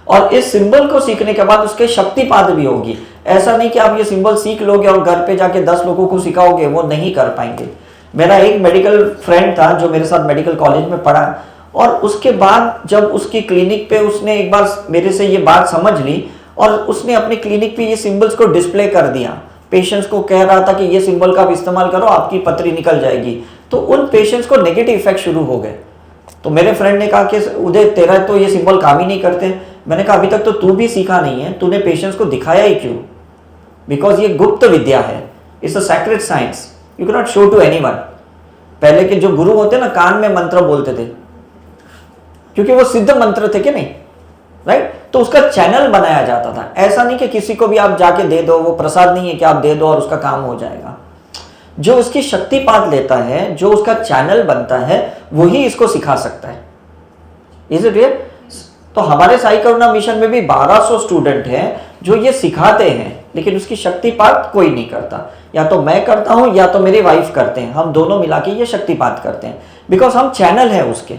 और इस सिंबल को सीखने के बाद उसके शक्तिपात भी होगी। ऐसा नहीं कि आप ये सिंबल सीख लोगे और घर पे जाके 10 लोगों को सिखाओगे, वो नहीं कर पाएंगे। मेरा एक मेडिकल फ्रेंड था जो मेरे साथ मेडिकल कॉलेज में पढ़ा, और उसके बाद जब उसकी क्लिनिक पे उसने एक बार मेरे से ये बात समझ ली, और उसने अपने क्लिनिक पे ये सिंबल्स को डिस्प्ले कर दिया। पेशेंट्स को कह रहा था कि ये सिंबल का आप इस्तेमाल करो, आपकी पथरी निकल जाएगी। तो उन पेशेंट्स को नेगेटिव इफेक्ट शुरू हो गए। तो मेरे फ्रेंड ने कहा कि उदय, तेरा तो ये सिंबल काम ही नहीं करते। मैंने कहा अभी तक तो तू भी सीखा नहीं है, तूने पेशेंट्स को दिखाया ही क्यों? बिकॉज ये गुप्त विद्या है, it's a secret science, you can not show to anyone. पहले के जो गुरु होते ना, कान में मंत्र बोलते थे, क्योंकि वो सिद्ध मंत्र थे कि नहीं, राइट? तो उसका चैनल बनाया जाता था। ऐसा नहीं कि किसी को भी आप जाके दे दो, वो प्रसाद नहीं है कि आप दे दो और उसका काम हो जाएगा। जो उसकी शक्तिपात लेता है, जो उसका चैनल बनता है, वही इसको सिखा सकता है। Is it clear? तो हमारे साई करुणा मिशन में भी 1200 स्टूडेंट हैं जो ये सिखाते हैं, लेकिन उसकी शक्तिपात कोई नहीं करता। या तो मैं करता हूं या तो मेरी वाइफ करते हैं, हम दोनों मिला के ये शक्तिपात करते हैं, बिकॉज हम चैनल है उसके,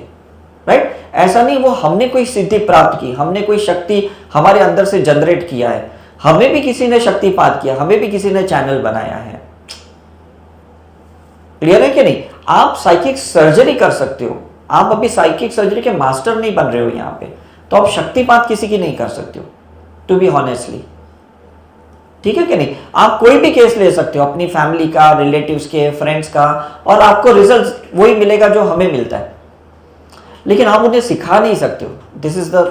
राइट? ऐसा नहीं वो हमने कोई सिद्धि प्राप्त की, हमने कोई शक्ति हमारे अंदर से जनरेट किया है, हमें भी किसी ने शक्तिपात किया, हमें भी किसी ने चैनल बनाया है। क्लियर है कि नहीं? आप साइकिक सर्जरी कर सकते हो, आप अभी साइकिक सर्जरी के मास्टर नहीं बन रहे हो यहाँ पे, तो आप शक्तिपात किसी की नहीं कर सकते हो, टू बी ऑनेस्टली। ठीक है कि नहीं? आप कोई भी केस ले सकते हो, अपनी फैमिली का, रिलेटिव्स के, फ्रेंड्स का, और आपको रिजल्ट वही मिलेगा जो हमें मिलता है, लेकिन आप उन्हें सिखा नहीं सकते हो। दिस इज द,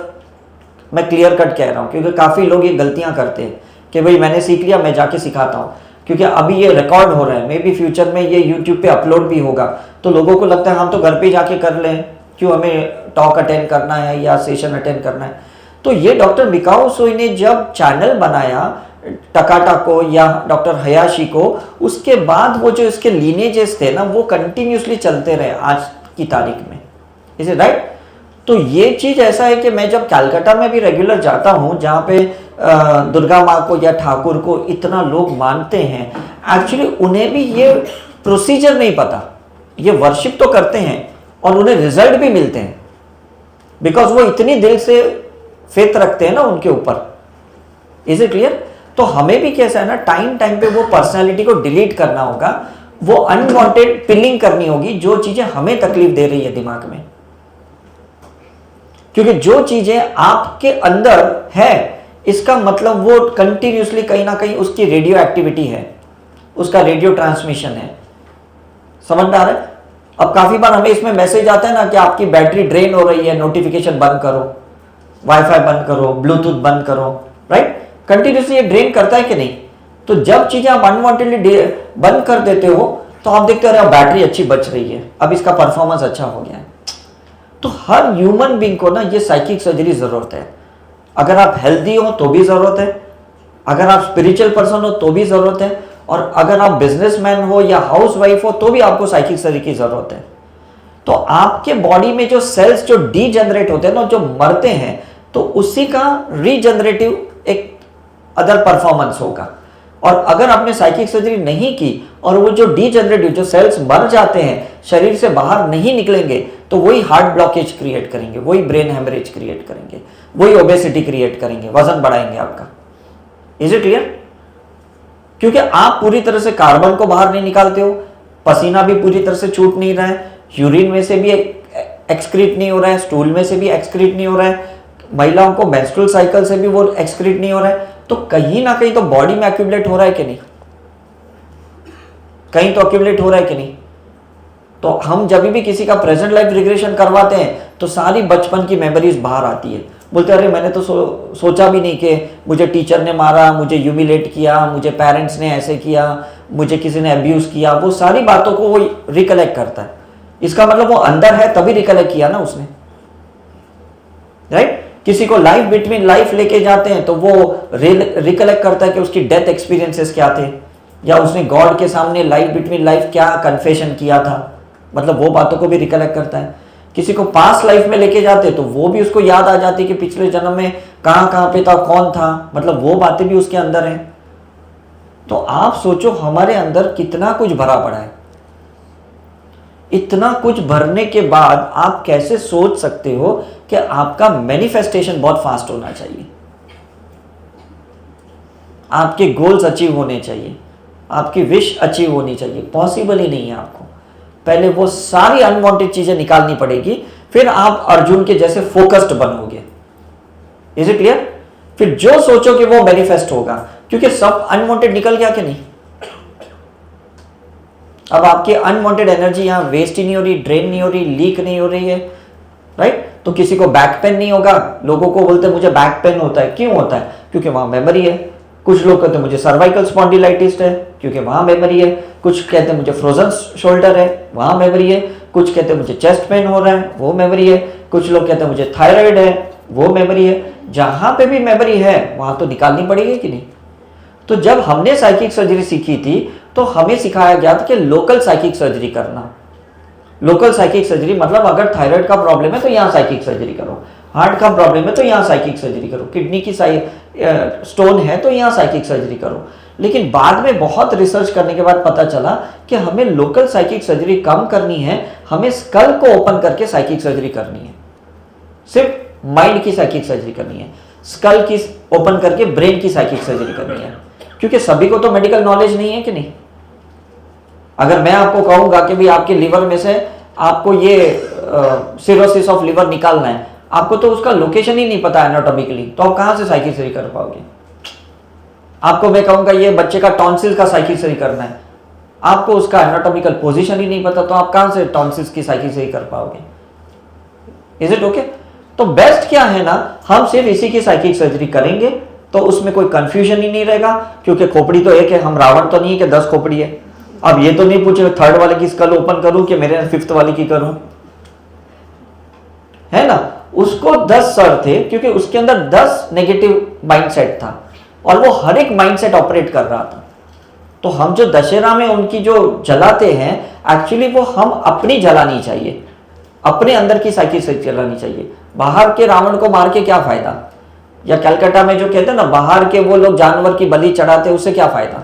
मैं क्लियर कट कह रहा हूं, क्योंकि काफी लोग ये गलतियां करते हैं कि भाई मैंने सीख लिया, मैं जाके सिखाता हूं। क्योंकि अभी ये रिकॉर्ड हो रहा है, मे बी फ्यूचर में ये यूट्यूब पे अपलोड भी होगा, तो लोगों को लगता है हम तो घर पे जाके कर लें, क्यों हमें टॉक अटेंड करना है या सेशन अटेंड करना है। तो ये डॉक्टर मिकाओ सोई ने जब चैनल बनाया टकाटा को या डॉक्टर हयाशी को, उसके बाद वो जो इसके लीनेजेस थे ना, वो कंटिन्यूसली चलते रहे आज की तारीख में। Is it right? तो ये चीज ऐसा है कि मैं जब कलकत्ता में भी रेगुलर जाता हूँ, जहाँ पे दुर्गा माँ को या ठाकुर को इतना लोग मानते हैं, एक्चुअली उन्हें भी ये प्रोसीजर नहीं पता। ये वर्शिप तो करते हैं और उन्हें रिजल्ट भी मिलते हैं, बिकॉज वो इतनी दिल से फेथ रखते हैं ना उनके ऊपर। Is it clear? तो हमें भी कैसा है ना, टाइम टाइम पे वो पर्सनैलिटी को डिलीट करना होगा, वो अनवांटेड पिलिंग करनी होगी जो चीजें हमें तकलीफ दे रही है दिमाग में। क्योंकि जो चीजें आपके अंदर है इसका मतलब वो कंटिन्यूसली कहीं ना कहीं उसकी रेडियो एक्टिविटी है, उसका रेडियो ट्रांसमिशन है। समझ में आ रहा है? अब काफी बार हमें इसमें मैसेज आता है ना कि आपकी बैटरी ड्रेन हो रही है, नोटिफिकेशन बंद करो, वाईफाई बंद करो, ब्लूटूथ बंद करो, राइट? कंटिन्यूसली ये ड्रेन करता है कि नहीं? तो जब चीजें आप अनवांटेडली बंद कर देते हो तो आप देखते हो बैटरी अच्छी बच रही है, अब इसका परफॉर्मेंस अच्छा हो गया है। तो हर ह्यूमन बीइंग को ना ये साइकिक सर्जरी जरूरत है। अगर आप हेल्दी हो तो भी जरूरत है, अगर आप स्पिरिचुअल पर्सन हो तो भी जरूरत है, और अगर आप बिजनेसमैन हो या हाउस वाइफ हो तो भी आपको साइकिक सर्जरी की जरूरत है। तो आपके बॉडी में जो सेल्स जो डीजनरेट होते हैं ना, जो मरते हैं, तो उसी का रीजनरेटिव एक अदर परफॉर्मेंस होगा। और अगर आपने साइकिक सर्जरी नहीं की और वो जो डीजनरेटिव जो सेल्स मर जाते हैं शरीर से बाहर नहीं निकलेंगे, तो वही हार्ट ब्लॉकेज क्रिएट करेंगे, वही ब्रेन हेमरेज क्रिएट करेंगे, वही ओबेसिटी क्रिएट करेंगे, वजन बढ़ाएंगे आपका। Is it clear? क्योंकि आप पूरी तरह से कार्बन को बाहर नहीं निकालते हो, पसीना भी पूरी तरह से छूट नहीं रहा है, यूरिन में से भी एक्सक्रीट नहीं हो रहा है, स्टूल में से भी एक्सक्रीट नहीं हो रहा है, महिलाओं को मेंस्ट्रुअल साइकिल से भी वो एक्सक्रीट नहीं हो रहा है, तो कहीं ना कहीं तो बॉडी में एक्यूमुलेट हो रहा है कि नहीं? कहीं तो एक्यूमुलेट हो रहा है कि नहीं? तो हम जब भी किसी का प्रेजेंट लाइफ रिग्रेशन करवाते हैं तो सारी बचपन की मेमोरीज बाहर आती है। बोलते अरे मैंने तो सोचा भी नहीं कि मुझे टीचर ने मारा, मुझे ह्यूमिलेट किया, मुझे पेरेंट्स ने ऐसे किया, मुझे किसी ने अब्यूज किया। वो सारी बातों को वो रिकलेक्ट करता है। इसका मतलब वो अंदर है तभी रिकलेक्ट किया ना उसने, राइट? किसी को लाइफ बिटवीन लाइफ लेके जाते हैं तो वो रिकलेक्ट करता है कि उसकी डेथ एक्सपीरियंसेस क्या थे, या उसने गॉड के सामने लाइफ बिटवीन लाइफ क्या कन्फेशन किया था, मतलब वो बातों को भी रिकलेक्ट करता है। किसी को पास्ट लाइफ में लेके जाते तो वो भी उसको याद आ जाती कि पिछले जन्म में कहां पे था, कौन था, मतलब वो बातें भी उसके अंदर हैं। तो आप सोचो हमारे अंदर कितना कुछ भरा पड़ा है। इतना कुछ भरने के बाद आप कैसे सोच सकते हो कि आपका मैनिफेस्टेशन बहुत फास्ट होना चाहिए, आपके गोल्स अचीव होने चाहिए, आपकी विश अचीव होनी चाहिए? पॉसिबल ही नहीं है। आपको पहले वो सारी अनवांटेड चीजें निकालनी पड़ेगी, फिर आप अर्जुन के जैसे फोकस्ड बनोगे। Is it clear? फिर जो सोचोगे वो मैनिफेस्ट होगा, क्योंकि सब अनवांटेड निकल गया कि नहीं? अब आपकी अनवांटेड एनर्जी यहां वेस्ट ही नहीं हो रही, ड्रेन नहीं हो रही, लीक नहीं हो रही है, राइट? तो किसी को बैक पेन नहीं होगा। लोगों को बोलते हैं मुझे बैक पेन होता है, क्यों होता है? क्योंकि वहां मेमोरी है। कुछ लोग कहते हैं मुझे सर्वाइकल स्पॉन्डिलाइटिस है, क्योंकि वहां मेमोरी है। कुछ कहते हैं मुझे फ्रोजन शोल्डर है, वहां मेमोरी है। कुछ कहते हैं मुझे चेस्ट पेन हो रहा है, वो मेमोरी है। कुछ लोग कहते हैं मुझे थायराइड है, वो मेमोरी है। जहां पे भी मेमोरी है वहां तो निकालनी पड़ेगी कि नहीं? तो जब हमने साइकिक सर्जरी सीखी थी तो हमें सिखाया गया था कि लोकल साइकिक सर्जरी करना। लोकल साइकिक सर्जरी मतलब अगर थायराइड का प्रॉब्लम है तो यहाँ साइकिक सर्जरी करो, हार्ट का प्रॉब्लम है तो यहाँ साइकिक सर्जरी करो, किडनी की स्टोन है तो यहाँ साइकिक सर्जरी करो। लेकिन बाद में बहुत रिसर्च करने के बाद पता चला कि हमें लोकल साइकिक सर्जरी कम करनी है, हमें स्कल को ओपन करके साइकिक सर्जरी करनी है। सिर्फ माइंड की साइकिक सर्जरी करनी है, स्कल की ओपन करके ब्रेन की साइकिक सर्जरी करनी है। क्योंकि सभी को तो मेडिकल नॉलेज नहीं है कि नहीं? अगर मैं आपको कहूंगा कि भाई आपके लिवर में से आपको ये सिरोसिस ऑफ लिवर निकालना है, आपको तो उसका लोकेशन ही नहीं पता एनाटॉमिकली, तो आप कहां से साइकिक सर्जरी कर पाओगे? आपको मैं कहूंगा ये बच्चे का टॉन्सिल का साइकिक सर्जरी करना है, आपको उसका एनाटॉमिकल पोजीशन ही नहीं पता, तो आप कहां से टॉन्सिल्स की साइकिक सर्जरी कर पाओगे? Is it okay? तो बेस्ट क्या है ना, हम सिर्फ इसी की साइकिक सर्जरी करेंगे तो उसमें कोई कंफ्यूजन ही नहीं रहेगा। क्योंकि खोपड़ी तो एक है, हम रावण तो नहीं है कि 10 खोपड़ी है। अब ये तो नहीं पूछे थर्ड वाले की स्कल ओपन करूं कि मेरे 5th वाले की करूं, है ना? उसको 10 सर थे क्योंकि उसके अंदर 10 नेगेटिव माइंडसेट था और वो हर एक माइंडसेट ऑपरेट कर रहा था। तो हम जो दशहरा में उनकी जो जलाते हैं, एक्चुअली वो हम अपनी जलानी चाहिए, अपने अंदर की साइकिल से जलानी चाहिए। बाहर के रावण को मार के क्या फायदा? या कलकत्ता में जो कहते हैं ना बाहर के वो लोग जानवर की बलि चढ़ाते, उससे क्या फायदा?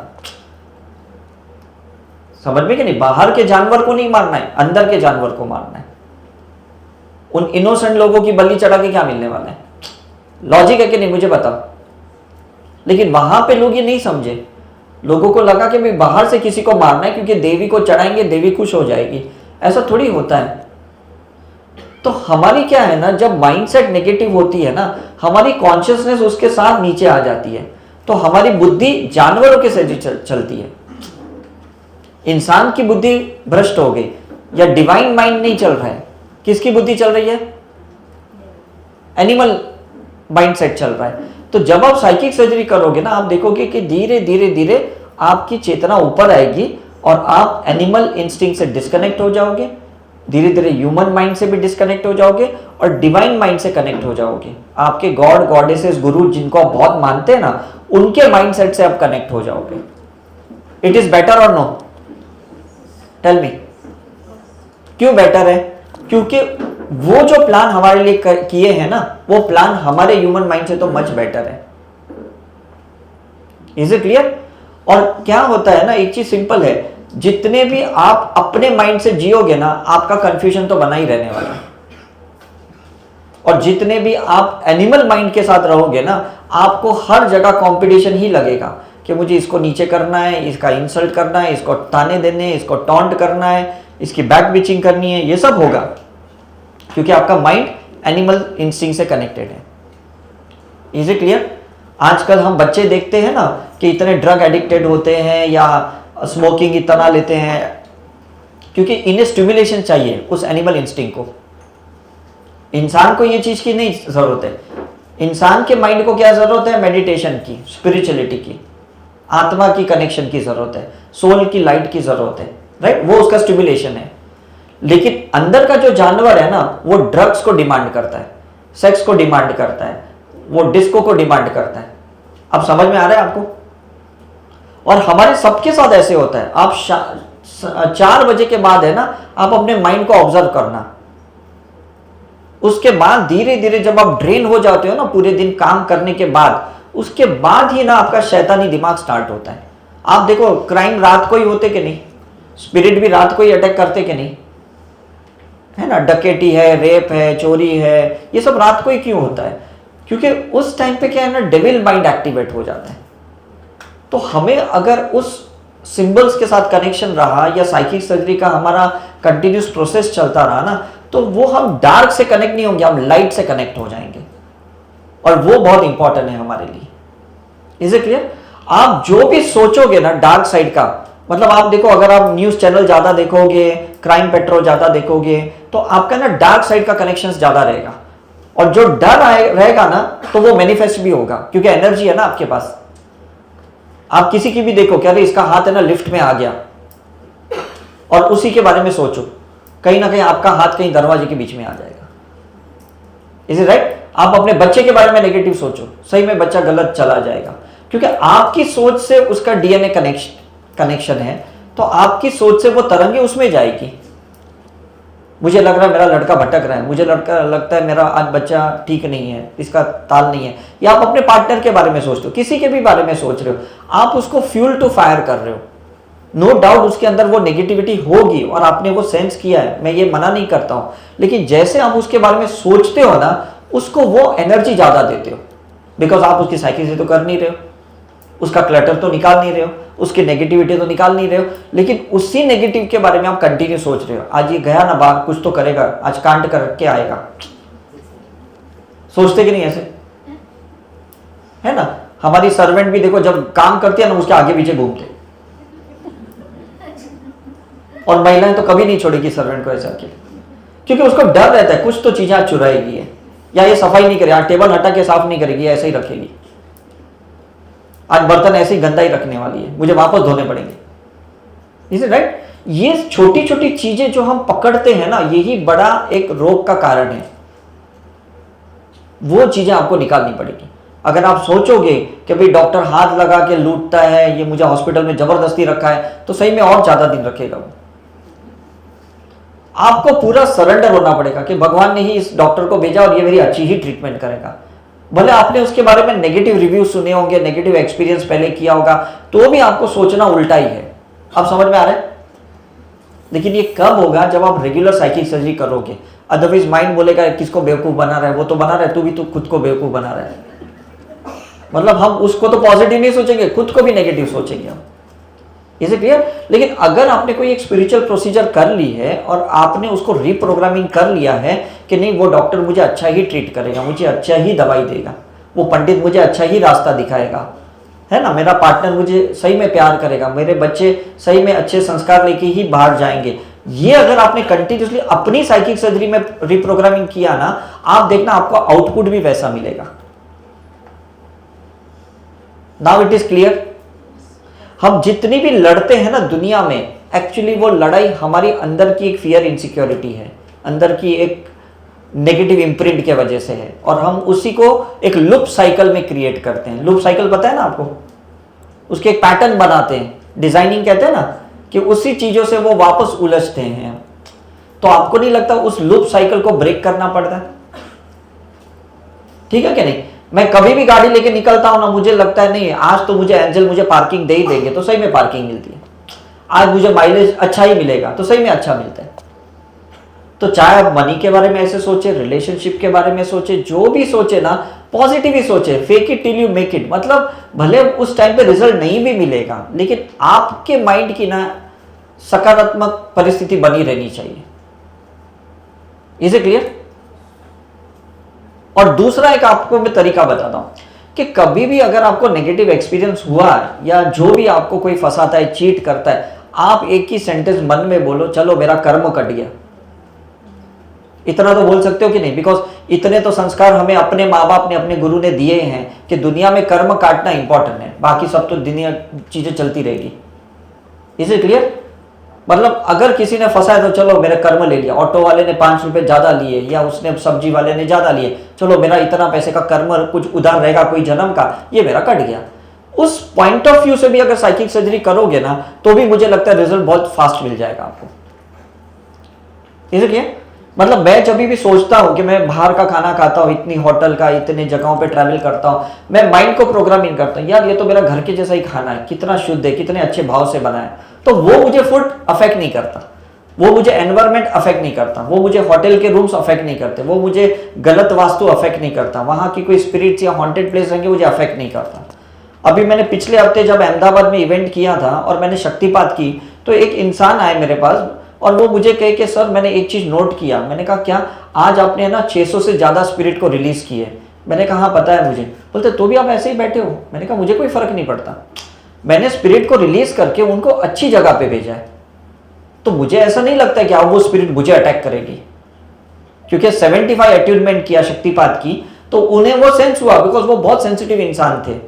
समझ में कि नहीं? बाहर के जानवर को नहीं मारना है, अंदर के जानवर को मारना है। उन इनोसेंट लोगों की बलि चढ़ा के क्या मिलने वाला है? लॉजिक है कि नहीं मुझे बताओ। लेकिन वहां पे लोग ये नहीं समझे। लोगों को लगा कि भाई बाहर से किसी को मारना है क्योंकि देवी को चढ़ाएंगे, देवी खुश हो जाएगी। ऐसा थोड़ी होता है। तो हमारी क्या है ना, जब माइंडसेट नेगेटिव होती है ना, हमारी कॉन्शियसनेस उसके साथ नीचे आ जाती है, तो हमारी बुद्धि जानवरों के से चलती है। इंसान की बुद्धि भ्रष्ट हो गई, या डिवाइन माइंड नहीं चल रहा है, किसकी बुद्धि चल रही है? एनिमल माइंडसेट चल रहा है। तो जब आप साइकिक सर्जरी करोगे ना, आप देखोगे कि धीरे धीरे धीरे आपकी चेतना ऊपर आएगी और आप एनिमल इंस्टिंक्ट से डिस्कनेक्ट हो जाओगे, धीरे धीरे ह्यूमन माइंड से भी डिस्कनेक्ट हो जाओगे और डिवाइन माइंड से कनेक्ट हो जाओगे। आपके गॉड गॉडेसेस गुरु जिनको आप बहुत मानते हैं ना, उनके माइंडसेट से आप कनेक्ट हो जाओगे। इट इज बेटर और नो? टेल मी, क्यों बेटर है? क्योंकि वो जो प्लान हमारे लिए किए हैं ना, वो प्लान हमारे ह्यूमन माइंड से तो मच बेटर है। Is it clear? और क्या होता है ना, एक चीज सिंपल है, जितने भी आप अपने माइंड से जियोगे ना, आपका कंफ्यूजन तो बना ही रहने वाला है। और जितने भी आप एनिमल माइंड के साथ रहोगे ना, आपको हर जगह कंपटीशन ही लगेगा कि मुझे इसको नीचे करना है, इसका इंसल्ट करना है, इसको ताने देने हैं, इसको टॉन्ट करना है, इसकी बैक बिचिंग करनी है, ये सब होगा क्योंकि आपका माइंड एनिमल इंस्टिंक्ट से कनेक्टेड है। Is it clear? आजकल हम बच्चे देखते हैं ना कि इतने ड्रग एडिक्टेड होते हैं या स्मोकिंग इतना लेते हैं, क्योंकि इन्हें स्टिमुलेशन चाहिए उस एनिमल इंस्टिंक्ट को। इंसान को ये चीज की नहीं जरूरत है। इंसान के माइंड को क्या जरूरत है? मेडिटेशन की, स्पिरिचुअलिटी की, आत्मा की कनेक्शन की जरूरत है, सोल की लाइट की जरूरत है, राइट? वो उसका स्टिमुलेशन है। लेकिन अंदर का जो जानवर है ना, वो ड्रग्स को डिमांड करता है, सेक्स को डिमांड करता है, वो डिस्को को डिमांड करता है। अब समझ में आ रहा है आपको? और हमारे सबके साथ ऐसे होता है। आप 4 बजे के बाद है ना, आप अपने माइंड को ऑब्जर्व करना। उसके बाद धीरे धीरे जब आप ड्रेन हो जाते हो ना पूरे दिन काम करने के बाद, उसके बाद ही ना आपका शैतानी दिमाग स्टार्ट होता है। आप देखो, क्राइम रात को ही होते कि नहीं? स्पिरिट भी रात को ही अटैक करते कि नहीं? है ना, डकैती है, रेप है, चोरी है, ये सब रात को ही क्यों होता है? क्योंकि उस टाइम पे क्या है ना, डेविल माइंड एक्टिवेट हो जाता है। तो हमें अगर उस सिंबल्स के साथ कनेक्शन रहा या साइकिक सर्जरी का हमारा कंटिन्यूस प्रोसेस चलता रहा ना, तो वो हम डार्क से कनेक्ट नहीं होंगे, हम लाइट से कनेक्ट हो जाएंगे। और वो बहुत इंपॉर्टेंट है हमारे लिए। Is it clear? आप जो भी सोचोगे ना डार्क साइड का, मतलब आप देखो, अगर आप न्यूज चैनल ज्यादा देखोगे, क्राइम पेट्रोल ज्यादा देखोगे, तो आपका ना डार्क साइड का कनेक्शन ज्यादा रहेगा। और जो डर रहेगा ना, तो वो मैनिफेस्ट भी होगा, क्योंकि एनर्जी है ना आपके पास। आप किसी की भी देखो, क्या इसका हाथ है ना लिफ्ट में आ गया, और उसी के बारे में सोचो, कहीं ना कहीं आपका हाथ कहीं दरवाजे के बीच में आ जाएगा। Is it right? आप अपने बच्चे के बारे में नेगेटिव सोचो, सही में बच्चा गलत चला जाएगा, क्योंकि आपकी सोच से उसका डीएनए कनेक्शन है। तो आपकी सोच से वो तरंगे उसमें जाएगी। मुझे लग रहा है मेरा लड़का भटक रहा है, मुझे लगता है मेरा आज बच्चा ठीक नहीं है, इसका ताल नहीं है, या आप अपने पार्टनर के बारे में सोचते हो, किसी के भी बारे में सोच रहे हो, आप उसको फ्यूल टू फायर कर रहे हो। नो डाउट उसके अंदर वो नेगेटिविटी होगी और आपने वो सेंस किया है, मैं ये मना नहीं करता हूं, लेकिन जैसे आप उसके बारे में सोचते हो ना, उसको वो एनर्जी ज्यादा देते हो, बिकॉज आप उसकी साइकिल से तो कर नहीं रहे हो, उसका क्लटर तो निकाल नहीं रहे हो, उसकी नेगेटिविटी तो निकाल नहीं रहे हो, लेकिन उसी नेगेटिव के बारे में आप कंटिन्यू सोच रहे हो। आज ये गया ना बाहर, कुछ तो करेगा, आज कांड करके आएगा। सोचते कि नहीं ऐसे? है ना? हमारी सर्वेंट भी देखो, जब काम करती है ना, उसके आगे पीछे घूमते, और महिलाएं तो कभी नहीं छोड़ेगी सर्वेंट को ऐसा अकेले, क्योंकि उसको डर रहता है कुछ तो चीजें आज चुराएगी है, या ये सफाई नहीं करेगी, आज टेबल हटा के साफ नहीं करेगी, ऐसे ही रखेगी, आज बर्तन ऐसे ही गंदा ही रखने वाली है, मुझे वापस धोने पड़ेंगे। Is it right? ये छोटी छोटी चीजें जो हम पकड़ते हैं ना, यही बड़ा एक रोग का कारण है। वो चीजें आपको निकालनी पड़ेगी। अगर आप सोचोगे कि भाई डॉक्टर हाथ लगा के लूटता है, ये मुझे हॉस्पिटल में जबरदस्ती रखा है, तो सही में और ज्यादा दिन रखेगा वो। आपको पूरा सरेंडर होना पड़ेगा कि भगवान ने ही इस डॉक्टर को भेजा और ये मेरी अच्छी ही ट्रीटमेंट करेगा। भले आपने उसके बारे में नेगेटिव रिव्यू सुने होंगे, नेगेटिव एक्सपीरियंस पहले किया होगा, तो भी आपको सोचना उल्टा ही है। अब समझ में आ रहा है? लेकिन ये कब होगा? जब आप रेगुलर साइकिक सर्जरी करोगे। अदरवाइज माइंड बोलेगा किसको बेवकूफ बना रहा है, वो तो बना रहा है, तू भी तो खुद को बेवकूफ बना रहा है। मतलब हम उसको तो पॉजिटिव नहीं सोचेंगे, खुद को भी नेगेटिव सोचेंगे हम। Is it clear? लेकिन अगर आपने कोई एक स्पिरिचुअल प्रोसीजर कर ली है और आपने उसको रीप्रोग्रामिंग कर लिया है कि नहीं, वो डॉक्टर मुझे अच्छा ही ट्रीट करेगा, मुझे अच्छा ही दवाई देगा, वो पंडित मुझे अच्छा ही रास्ता दिखाएगा, है ना, मेरा पार्टनर मुझे सही में प्यार करेगा, मेरे बच्चे सही में अच्छे संस्कार लेके ही बाहर जाएंगे, ये अगर आपने कंटिन्यूसली अपनी साइकिक सर्जरी में रिप्रोग्रामिंग किया ना, आप देखना आपको आउटपुट भी वैसा मिलेगा। Now it is clear? हम जितनी भी लड़ते हैं ना दुनिया में, एक्चुअली वो लड़ाई हमारी अंदर की एक फियर इनसिक्योरिटी है, अंदर की एक नेगेटिव इम्प्रिंट के वजह से है, और हम उसी को एक लूप साइकिल में क्रिएट करते हैं। लूप साइकिल पता है ना आपको? उसके एक पैटर्न बनाते हैं, डिजाइनिंग कहते हैं ना, कि उसी चीजों से वो वापस उलझते हैं। तो आपको नहीं लगता उस लूप साइकिल को ब्रेक करना पड़ता है? ठीक है कि नहीं? मैं कभी भी गाड़ी लेके निकलता हूं ना, मुझे लगता है नहीं आज तो मुझे एंजल मुझे पार्किंग दे ही देंगे, तो सही में पार्किंग मिलती है। आज मुझे माइलेज अच्छा ही मिलेगा, तो सही में अच्छा मिलता है। तो चाहे आप मनी के बारे में ऐसे सोचे, रिलेशनशिप के बारे में सोचे, जो भी सोचे ना, पॉजिटिव ही सोचे। Fake it till you make it, मतलब भले उस टाइम पे रिजल्ट नहीं भी मिलेगा, लेकिन आपके माइंड की ना सकारात्मक परिस्थिति बनी रहनी चाहिए। Is it clear? और दूसरा एक आपको मैं तरीका बताता हूं कि कभी भी अगर आपको नेगेटिव एक्सपीरियंस हुआ है या जो भी आपको कोई फंसाता है, चीट करता है, आप एक ही सेंटेंस मन में बोलो, चलो मेरा कर्म कट गया। इतना तो बोल सकते हो कि नहीं? बिकॉज इतने तो संस्कार हमें अपने माँ बाप ने, अपने गुरु ने दिए हैं कि दुनिया में कर्म काटना इंपॉर्टेंट है, बाकी सब तो दुनिया चीजें चलती रहेगी। Is it clear? मतलब अगर किसी ने फंसाया तो चलो मेरा कर्म ले लिया, ऑटो वाले ने 5 रुपए ज्यादा लिए या उसने सब्जी वाले ने ज्यादा लिए, चलो मेरा इतना पैसे का कर्म कुछ उधार रहेगा कोई जन्म का, ये मेरा कट गया। उस पॉइंट ऑफ व्यू से भी अगर साइकिक सर्जरी करोगे ना, तो भी मुझे लगता है रिजल्ट बहुत फास्ट मिल जाएगा आपको। इसलिए मतलब मैं जब भी सोचता हूं कि मैं बाहर का खाना खाता हूं, इतनी होटल का, इतने जगहों पे ट्रैवल करता हूं, मैं माइंड को प्रोग्रामिंग करता हूं, यार ये तो मेरा घर के जैसा ही खाना है, कितना शुद्ध है, कितने अच्छे भाव से बना है, तो वो मुझे फूड अफेक्ट नहीं करता, वो मुझे एनवायरमेंट अफेक्ट नहीं करता, वो मुझे होटल के रूम्स अफेक्ट नहीं करते, वो मुझे गलत वास्तु अफेक्ट नहीं करता, वहां की कोई स्पिरिट्स या हॉन्टेड प्लेस रहेंगे मुझे अफेक्ट नहीं करता। अभी मैंने पिछले हफ्ते जब अहमदाबाद में इवेंट किया था और मैंने शक्तिपात की, तो एक इंसान आए मेरे पास और वो मुझे कहे कि सर मैंने एक चीज नोट किया। मैंने कहा क्या? आज आपने ना 600 से ज्यादा स्पिरिट को रिलीज किए। मैंने कहा हाँ पता है मुझे। बोलते तो भी आप ऐसे ही बैठे हो? मैंने कहा मुझे कोई फर्क नहीं पड़ता, मैंने स्पिरिट को रिलीज करके उनको अच्छी जगह पे भेजा है, तो मुझे ऐसा नहीं लगता कि अब वो स्पिरिट मुझे अटैक करेगी, क्योंकि 75 अट्यूनमेंट किया शक्तिपात की, तो उन्हें वो सेंस हुआ, बिकॉज वो बहुत सेंसिटिव इंसान थे,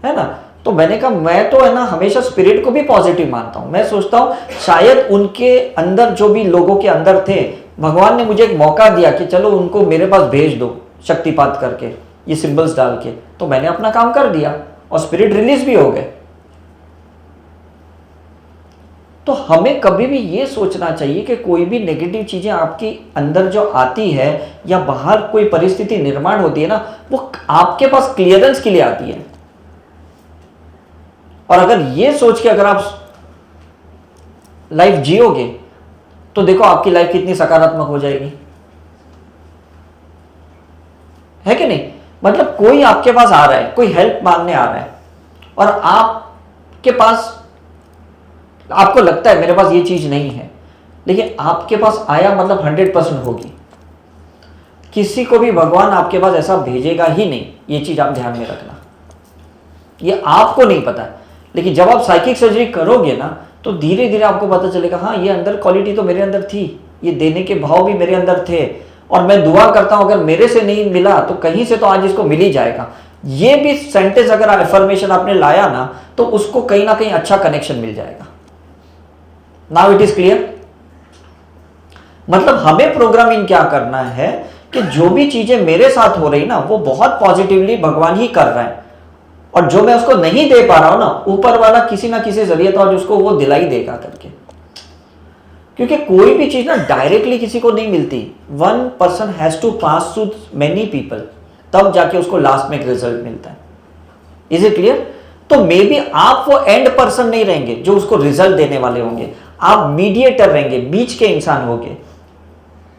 है ना। तो मैंने कहा मैं तो है ना हमेशा स्पिरिट को भी पॉजिटिव मानता हूं। मैं सोचता हूं शायद उनके अंदर जो भी लोगों के अंदर थे, भगवान ने मुझे एक मौका दिया कि चलो उनको मेरे पास भेज दो शक्तिपात करके, ये सिंबल्स डाल के, तो मैंने अपना काम कर दिया और स्पिरिट रिलीज भी हो गए। तो हमें कभी भी ये सोचना चाहिए कि कोई भी नेगेटिव चीजें आपकी अंदर जो आती है या बाहर कोई परिस्थिति निर्माण होती है ना, वो आपके पास क्लियरेंस के लिए आती है। और अगर ये सोच के अगर आप लाइफ जियोगे तो देखो आपकी लाइफ कितनी सकारात्मक हो जाएगी, है कि नहीं। मतलब कोई आपके पास आ रहा है, कोई हेल्प मांगने आ रहा है, और आपके पास, आपको लगता है मेरे पास ये चीज नहीं है, लेकिन आपके पास आया मतलब 100% होगी। किसी को भी भगवान आपके पास ऐसा भेजेगा ही नहीं, ये चीज आप ध्यान में रखना। ये आपको नहीं पता है, लेकिन जब आप साइकिक सर्जरी करोगे ना, तो धीरे धीरे आपको पता चलेगा हाँ ये अंदर क्वालिटी तो मेरे अंदर थी, ये देने के भाव भी मेरे अंदर थे, और मैं दुआ करता हूं अगर मेरे से नहीं मिला तो कहीं से तो आज इसको मिल ही जाएगा। ये भी सेंटेंस अगर अफर्मेशन आपने लाया ना, तो उसको कहीं ना कहीं अच्छा कनेक्शन मिल जाएगा। Now it is clear. मतलब हमें प्रोग्रामिंग क्या करना है कि जो भी चीजें मेरे साथ हो रही ना, वो बहुत पॉजिटिवली भगवान ही कर रहा है, और जो मैं उसको नहीं दे पा रहा हूं ना, ऊपर वाला किसी ना किसी जरिए तो आज उसको वो दिलाई देगा करके। क्योंकि कोई भी चीज ना डायरेक्टली किसी को नहीं मिलती। 1 person has to pass through many people, तब जाके उसको लास्ट में एक रिजल्ट मिलता है। Is it clear. तो मे बी आप वो एंड पर्सन नहीं रहेंगे जो उसको रिजल्ट देने वाले होंगे, आप मीडिएटर रहेंगे, बीच के इंसान होंगे।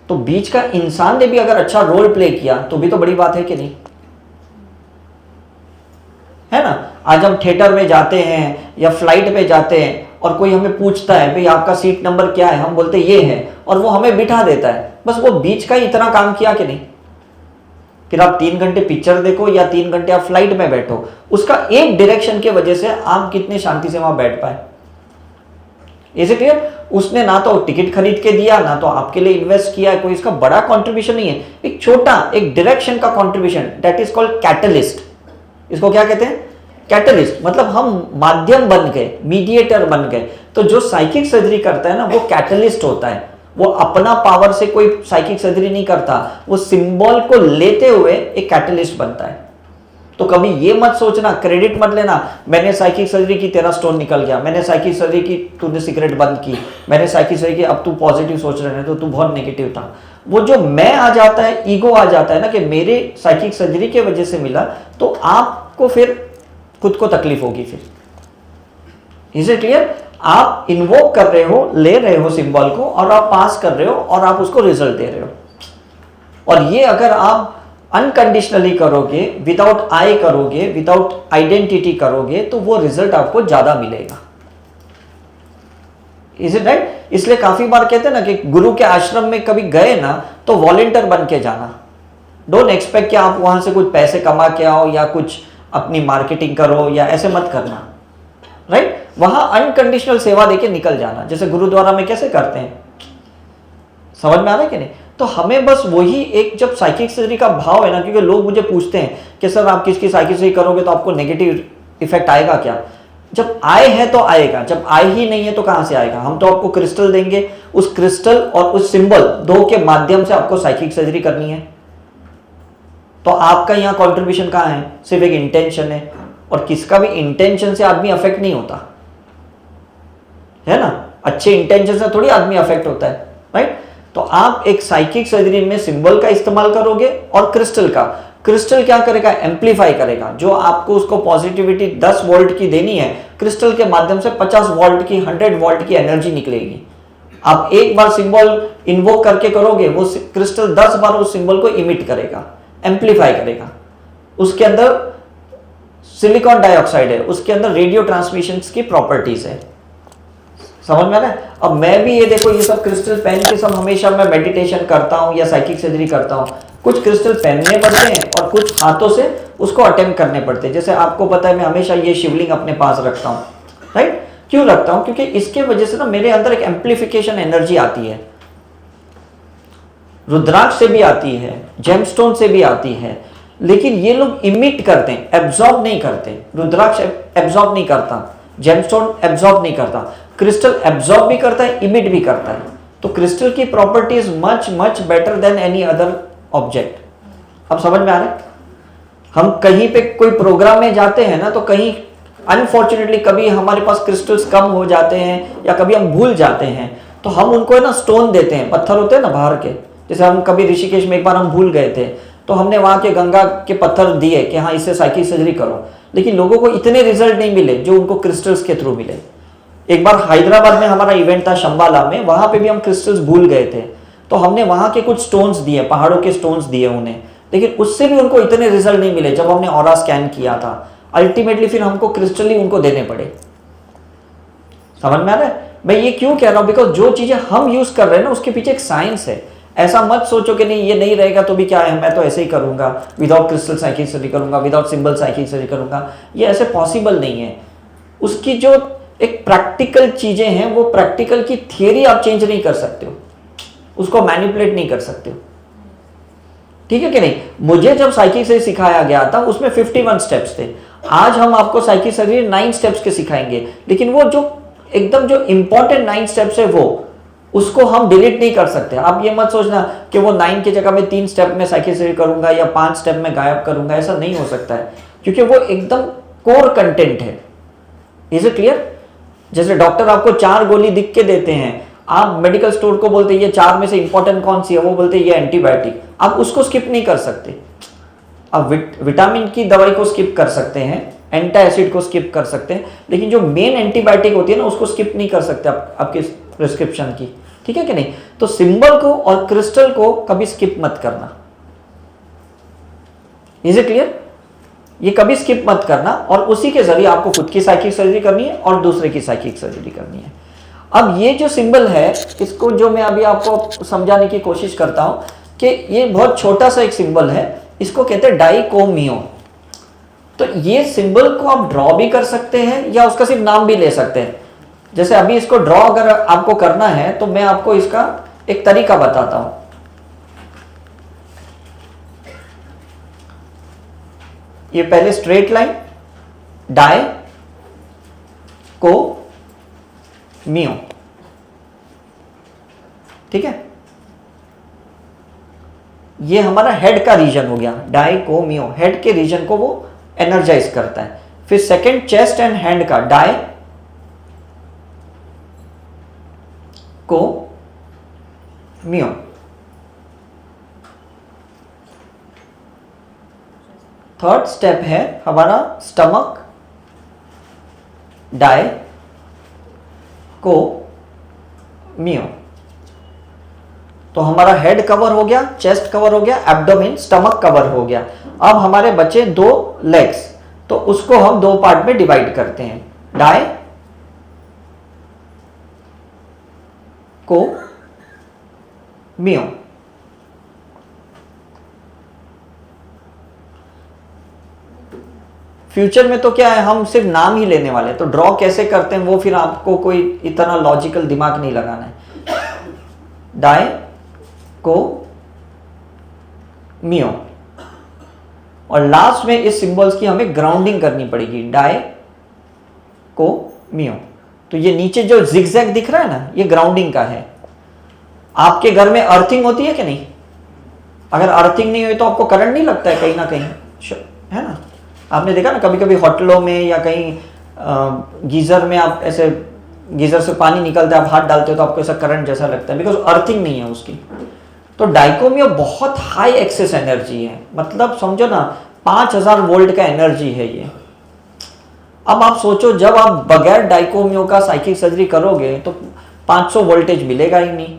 तो बीच का इंसान ने भी अगर अच्छा रोल प्ले किया तो भी तो बड़ी बात है कि नहीं, है ना। आज हम थिएटर में जाते हैं या फ्लाइट पे जाते हैं, और कोई हमें पूछता है भाई आपका सीट नंबर क्या है, हम बोलते ये है और वो हमें बिठा देता है, बस वो बीच का ही इतना काम किया कि नहीं। फिर आप 3 घंटे पिक्चर देखो या 3 घंटे आप फ्लाइट में बैठो, उसका एक डायरेक्शन की वजह से आप कितनी शांति से वहां बैठ पाए। Is it clear? उसने ना तो टिकट खरीद के दिया, ना तो आपके लिए इन्वेस्ट किया, कोई इसका बड़ा कंट्रीब्यूशन नहीं है, एक छोटा एक डायरेक्शन का contribution, that is called catalyst. इसको क्या कहते हैं? कैटलिस्ट। मतलब हम माध्यम बन गए, मीडिएटर बन गए। तो जो साइकिक सर्जरी करता है ना, वो कैटलिस्ट होता है। वो अपना पावर से कोई साइकिक सर्जरी नहीं करता, वो सिंबल को लेते हुए एक कैटलिस्ट बनता है। तो कभी ये मत सोचना, क्रेडिट मत लेना, मैंने साइकिक सर्जरी की तेरा स्टोन निकल गया, मैंने साइकिक सर्जरी की तूने सिगरेट बंद की, मैंने साइकिक सर्जरी की अब तू पॉजिटिव सोच रहे तो तू बहुत नेगेटिव था। वो जो मैं आ जाता है, ईगो आ जाता है ना कि मेरे साइकिक सर्जरी की वजह से मिला, तो आपको फिर खुद को तकलीफ होगी। फिर इज इट क्लियर? आप इन्वोक कर रहे हो, ले रहे हो सिंबल को और आप पास कर रहे हो और आप उसको रिजल्ट दे रहे हो। और ये अगर आप अनकंडीशनली करोगे, विदाउट आई करोगे, विदाउट आइडेंटिटी करोगे, तो वो रिजल्ट आपको ज्यादा मिलेगा। Is it right? इसलिए काफी बार कहते हैं ना कि गुरु के आश्रम में कभी गए ना तो वॉलेंटियर बन के जाना। डोंट एक्सपेक्ट कि आप वहां से कुछ पैसे कमा के आओ या कुछ अपनी मार्केटिंग करो, या ऐसे मत करना। राइट? वहां अनकंडीशनल सेवा देके निकल जाना, जैसे गुरुद्वारा में कैसे करते हैं। समझ में आ रहा है कि नहीं? तो हमें बस वही एक, जब साइकिक सर्जरी का भाव है ना, क्योंकि लोग मुझे पूछते हैं कि सर आप किसकी साइकिक सर्जरी करोगे तो आपको नेगेटिव इफेक्ट आएगा क्या? जब आए है तो आएगा, जब आए ही नहीं है तो कहां से आएगा? हम तो आपको क्रिस्टल देंगे, उस क्रिस्टल और उस सिंबल दो के माध्यम से आपको साइकिक सर्जरी करनी है। तो आपका यहां कॉन्ट्रीब्यूशन कहां है? सिर्फ एक इंटेंशन है, और किसका भी इंटेंशन से आदमी अफेक्ट नहीं होता है ना। अच्छे इंटेंशन से थोड़ी आदमी अफेक्ट होता है। राइट? तो आप एक साइकिक सर्जरी में सिंबल का इस्तेमाल करोगे और क्रिस्टल का। क्रिस्टल क्या करेगा? एम्पलीफाई करेगा। जो आपको उसको पॉजिटिविटी 10 वोल्ट की देनी है, क्रिस्टल के माध्यम से 50 वोल्ट की, 100 वोल्ट की एनर्जी निकलेगी। आप एक बार सिंबल इन्वोक करके करोगे, वो क्रिस्टल 10 बार उस सिंबल को इमिट करेगा, एम्पलीफाई करेगा। उसके अंदर सिलिकॉन डाइऑक्साइड है, उसके अंदर रेडियो ट्रांसमिशन की प्रॉपर्टीज है। समझ में आ रहा है? अब मैं भी ये देखो, ये सब क्रिस्टल पहन के सब हमेशा मैं मेडिटेशन करता हूं या साइकिक सर्जरी करता हूं। कुछ क्रिस्टल पहनने पड़ते हैं और कुछ हाथों से उसको अटेम्प्ट करने पड़ते हैं। जैसे आपको पता है, मैं हमेशा ये शिवलिंग अपने पास रखता हूं। राइट? क्यों रखता हूं? क्योंकि इसके वजह से ना मेरे अंदर एक एम्पलीफिकेशन एनर्जी आती है। रुद्राक्ष से भी आती है, जेमस्टोन से भी आती है, लेकिन ये लोग इमिट करते हैं, एब्जॉर्ब नहीं करते। रुद्राक्ष एब्जॉर्ब नहीं करता, जेमस्टोन एब्जॉर्ब नहीं करता, क्रिस्टल एब्जॉर्ब भी करता है, इमिट भी करता है। तो क्रिस्टल की property is much much better than any other object. अब समझ में आ रहा है? हम कहीं पे कोई प्रोग्राम में जाते हैं ना, तो कहीं अनफॉर्चुनेटली कभी हमारे पास क्रिस्टल्स कम हो जाते हैं या कभी हम भूल जाते हैं, तो हम उनको है ना स्टोन देते हैं, पत्थर होते हैं ना बाहर के। जैसे हम कभी ऋषिकेश में एक बार हम भूल गए थे, तो हमने वहां के गंगा के पत्थर दिए कि हाँ इससे साइकिक सर्जरी करो, लेकिन लोगों को इतने रिजल्ट नहीं मिले जो उनको क्रिस्टल्स के थ्रू मिले। एक बार हैदराबाद में हमारा इवेंट था शंबाला में, वहां पे भी हम क्रिस्टल्स भूल गए थे, तो हमने वहां के कुछ स्टोन्स दिए, पहाड़ों के स्टोन्स दिए उन्हें, लेकिन उससे भी उनको इतने रिजल्ट नहीं मिले जब हमने ऑरा स्कैन किया था। अल्टीमेटली फिर हमको क्रिस्टल ही उनको देने पड़े। समझ में आ रहा है? मैं ये क्यों कह रहा हूं? बिकॉज जो चीजें हम यूज कर रहे हैं ना, उसके पीछे एक साइंस है। ऐसा मत सोचो कि नहीं ये नहीं रहेगा तो भी क्या है, मैं तो ऐसे ही करूंगा, विदाउट क्रिस्टल साइकिक सर्जरी करूंगा, विदाउट सिंबल साइकिक सर्जरी करूंगा। ये ऐसे पॉसिबल नहीं है। उसकी जो एक प्रैक्टिकल चीजें हैं, वो प्रैक्टिकल की थियरी आप चेंज नहीं कर सकते हो, उसको मैनिपुलेट नहीं कर सकते हो। ठीक है कि नहीं? मुझे जब साइकिक सर्जरी सिखाया गया था उसमें 51 स्टेप्स थे। आज हम आपको साइकिक सर्जरी 9 स्टेप्स के सिखाएंगे, लेकिन वो जो एकदम जो इंपॉर्टेंट 9 स्टेप्स है वो उसको हम डिलीट नहीं कर सकते। आप ये मत सोचना कि वो 9 की जगह में 3 स्टेप में साइकिक सर्जरी करूंगा या 5 स्टेप में गायब करूंगा, ऐसा नहीं हो सकता है, क्योंकि वो एकदम कोर कंटेंट है। Is it clear? जैसे डॉक्टर आपको 4 गोली लिख के देते हैं, आप मेडिकल स्टोर को बोलते हैं ये 4 में से इंपॉर्टेंट कौन सी है, वो बोलते हैं ये एंटीबायोटिक, आप उसको स्किप नहीं कर सकते। आप विटामिन की दवाई को स्किप कर सकते हैं, एंटी एसिड को स्किप कर सकते हैं, लेकिन जो मेन एंटीबायोटिक होती है ना उसको स्किप नहीं कर सकते आपके प्रिस्क्रिप्शन की। ठीक है कि नहीं? तो सिंबल को और क्रिस्टल को कभी स्किप मत करना। Is it clear? ये कभी स्किप मत करना, और उसी के जरिए आपको खुद की साइकिक सर्जरी करनी है और दूसरे की साइकिक सर्जरी करनी है। अब ये जो सिंबल है, इसको जो मैं अभी आपको समझाने की कोशिश करता हूं कि ये बहुत छोटा सा एक सिंबल है, इसको कहते हैं डाइकोमियो। तो ये सिंबल को आप ड्रॉ भी कर सकते हैं या उसका सिर्फ नाम भी ले सकते हैं। जैसे अभी इसको ड्रॉ अगर आपको करना है तो मैं आपको इसका एक तरीका बताता हूं। ये पहले स्ट्रेट लाइन, डाई को मियो, ठीक है, ये हमारा हेड का रीजन हो गया। डाई को मियो, हेड के रीजन को वो एनर्जाइज करता है। फिर सेकंड चेस्ट एंड हैंड का डाई को मियो, थर्ड स्टेप है हमारा स्टमक, डाई को मियो। तो हमारा हेड कवर हो गया, चेस्ट कवर हो गया, एब्डोमेन, स्टमक कवर हो गया। अब हमारे बचे दो लेग्स, तो उसको हम दो पार्ट में डिवाइड करते हैं, डाई को मियो। फ्यूचर में तो क्या है, हम सिर्फ नाम ही लेने वाले हैं, तो ड्रॉ कैसे करते हैं वो फिर आपको कोई इतना लॉजिकल दिमाग नहीं लगाना है। डाई को मियो, और लास्ट में इस सिंबल्स की हमें ग्राउंडिंग करनी पड़ेगी, डाई को मियो। तो ये नीचे जो जिगजैग दिख रहा है ना, ये ग्राउंडिंग का है। आपके घर में अर्थिंग होती है कि नहीं? अगर अर्थिंग नहीं हुई तो आपको करंट नहीं लगता है कहीं ना कहीं, है ना? आपने देखा ना कभी कभी होटलों में या कहीं गीजर में, आप ऐसे गीजर से पानी निकलता है, आप हाथ डालते हो तो आपको ऐसा करंट जैसा लगता है, बिकॉज अर्थिंग नहीं है उसकी। तो डाइकोमियो बहुत हाई एक्सेस एनर्जी है, मतलब समझो ना 5000 वोल्ट का एनर्जी है ये। अब आप सोचो, जब आप बगैर डाइकोमियो का साइकिक सर्जरी करोगे तो 500 वोल्टेज मिलेगा ही नहीं।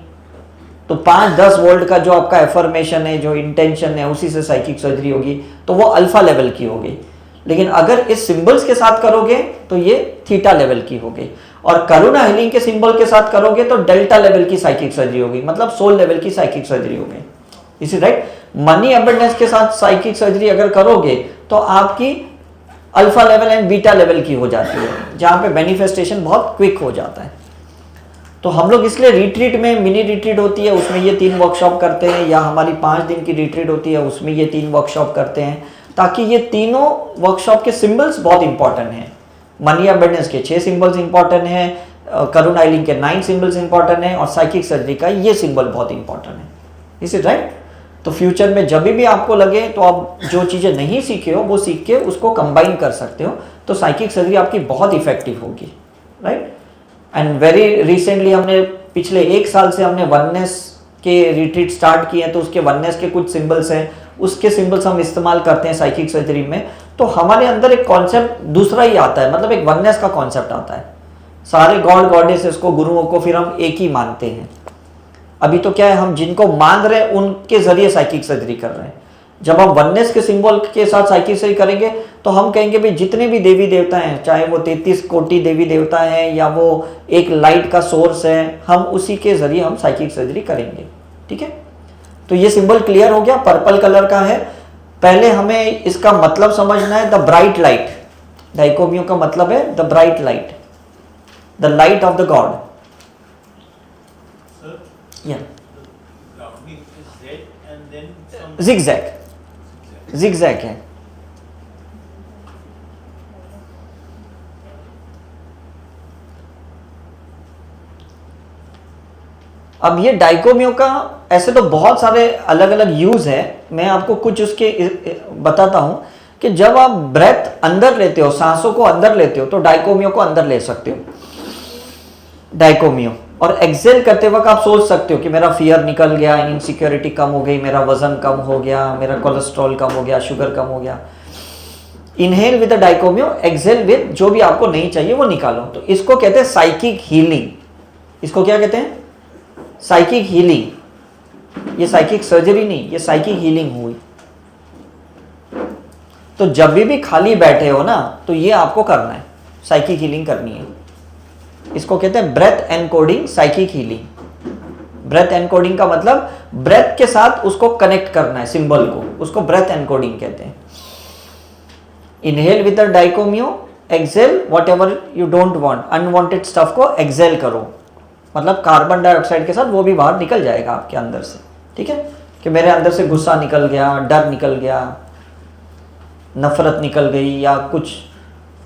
तो 5-10 वोल्ट का जो आपका एफर्मेशन है, जो इंटेंशन है, उसी से साइकिक सर्जरी होगी, तो वो अल्फा लेवल की होगी। लेकिन अगर इस सिंबल्स के साथ करोगे तो ये थीटा लेवल की होगी, और करुणा हीलिंग के सिंबल के साथ करोगे तो डेल्टा लेवल की साइकिक सर्जरी होगी, मतलब सोल लेवल की साइकिक सर्जरी होगी। इसी राइट, मनी अबंडेंस के साथ साइकिक सर्जरी अगर करोगे तो आपकी alpha level and beta level की हो जाती है, जहां पे मैनिफेस्टेशन बहुत क्विक हो जाता है। तो हम लोग इसलिए रिट्रीट में, मिनी रिट्रीट होती है उसमें ये 3 वर्कशॉप करते हैं, या हमारी 5 दिन की रिट्रीट होती है उसमें ये 3 वर्कशॉप करते हैं, ताकि ये तीनों वर्कशॉप के सिंबल्स बहुत इंपॉर्टेंट हैं। मनी अबंडेंस के 6 सिंबल्स इंपॉर्टेंट हैं, करुणा हीलिंग के 9 सिंबल्स इंपॉर्टेंट हैं, और साइकिक सर्जरी का ये सिंबल बहुत इंपॉर्टेंट है। Is it right? तो फ्यूचर में जब भी आपको लगे तो आप जो चीज़ें नहीं सीखे हो वो सीख के उसको कंबाइन कर सकते हो, तो साइकिक सर्जरी आपकी बहुत इफेक्टिव होगी, राइट? एंड वेरी रिसेंटली हमने पिछले 1 साल से हमने वननेस के रिट्रीट स्टार्ट किए हैं, तो उसके वननेस के कुछ सिंबल्स हैं, उसके सिंबल्स हम इस्तेमाल करते हैं साइकिक सर्जरी में। तो हमारे अंदर एक कॉन्सेप्ट दूसरा ही आता है, मतलब एक वननेस का कॉन्सेप्ट आता है। सारे गॉड गॉडेसेस को, गुरुओं को फिर हम एक ही मानते हैं। अभी तो क्या है, हम जिनको मान रहे हैं उनके जरिए साइकिक सर्जरी कर रहे हैं। जब हम वननेस के सिंबल के साथ साइकिक सर्जरी करेंगे तो हम कहेंगे भाई जितने भी देवी देवता हैं, चाहे वो 33 कोटि देवी देवता हैं या वो एक लाइट का सोर्स है, हम उसी के जरिए हम साइकिक सर्जरी करेंगे। ठीक है, तो ये सिंबल क्लियर हो गया, पर्पल कलर का है। पहले हमें इसका मतलब समझना है, द ब्राइट लाइट। डाइकोमियो का मतलब है the bright light, the light of the God. Zigzag, zigzag है। अब ये डाइकोमियो का ऐसे तो बहुत सारे अलग अलग यूज है, मैं आपको कुछ उसके बताता हूं कि जब आप ब्रेथ अंदर लेते हो, सांसों को अंदर लेते हो, तो डाइकोमियो को अंदर ले सकते हो, डाइकोमियो। और एक्सेल करते वक्त आप सोच सकते हो कि मेरा फियर निकल गया, इनसिक्योरिटी कम हो गई, मेरा वजन कम हो गया, मेरा कोलेस्ट्रॉल कम हो गया, शुगर कम हो गया। इनहेल विद डाइकोमियो, एक्सेल विद जो भी आपको नहीं चाहिए वो निकालो। तो इसको कहते हैं साइकिक हीलिंग। इसको क्या कहते हैं? Psychic healing. ये साइकिक सर्जरी नहीं, ये साइकिक हीलिंग हुई। तो जब भी खाली बैठे हो ना, तो ये आपको करना है, साइकिक हीलिंग करनी है। इसको कहते हैं breath encoding psychic healing. Breath encoding का मतलब ब्रेथ के साथ उसको कनेक्ट करना है, सिंबल को, उसको ब्रेथ एनकोडिंग कहते हैं। इनहेल विद द डाइकोमियो, exhale whatever you don't want, unwanted stuff को एक्सेल करो, मतलब कार्बन डाइऑक्साइड के साथ वो भी बाहर निकल जाएगा आपके अंदर से। ठीक है, कि मेरे अंदर से गुस्सा निकल गया, डर निकल गया, नफरत निकल गई, या कुछ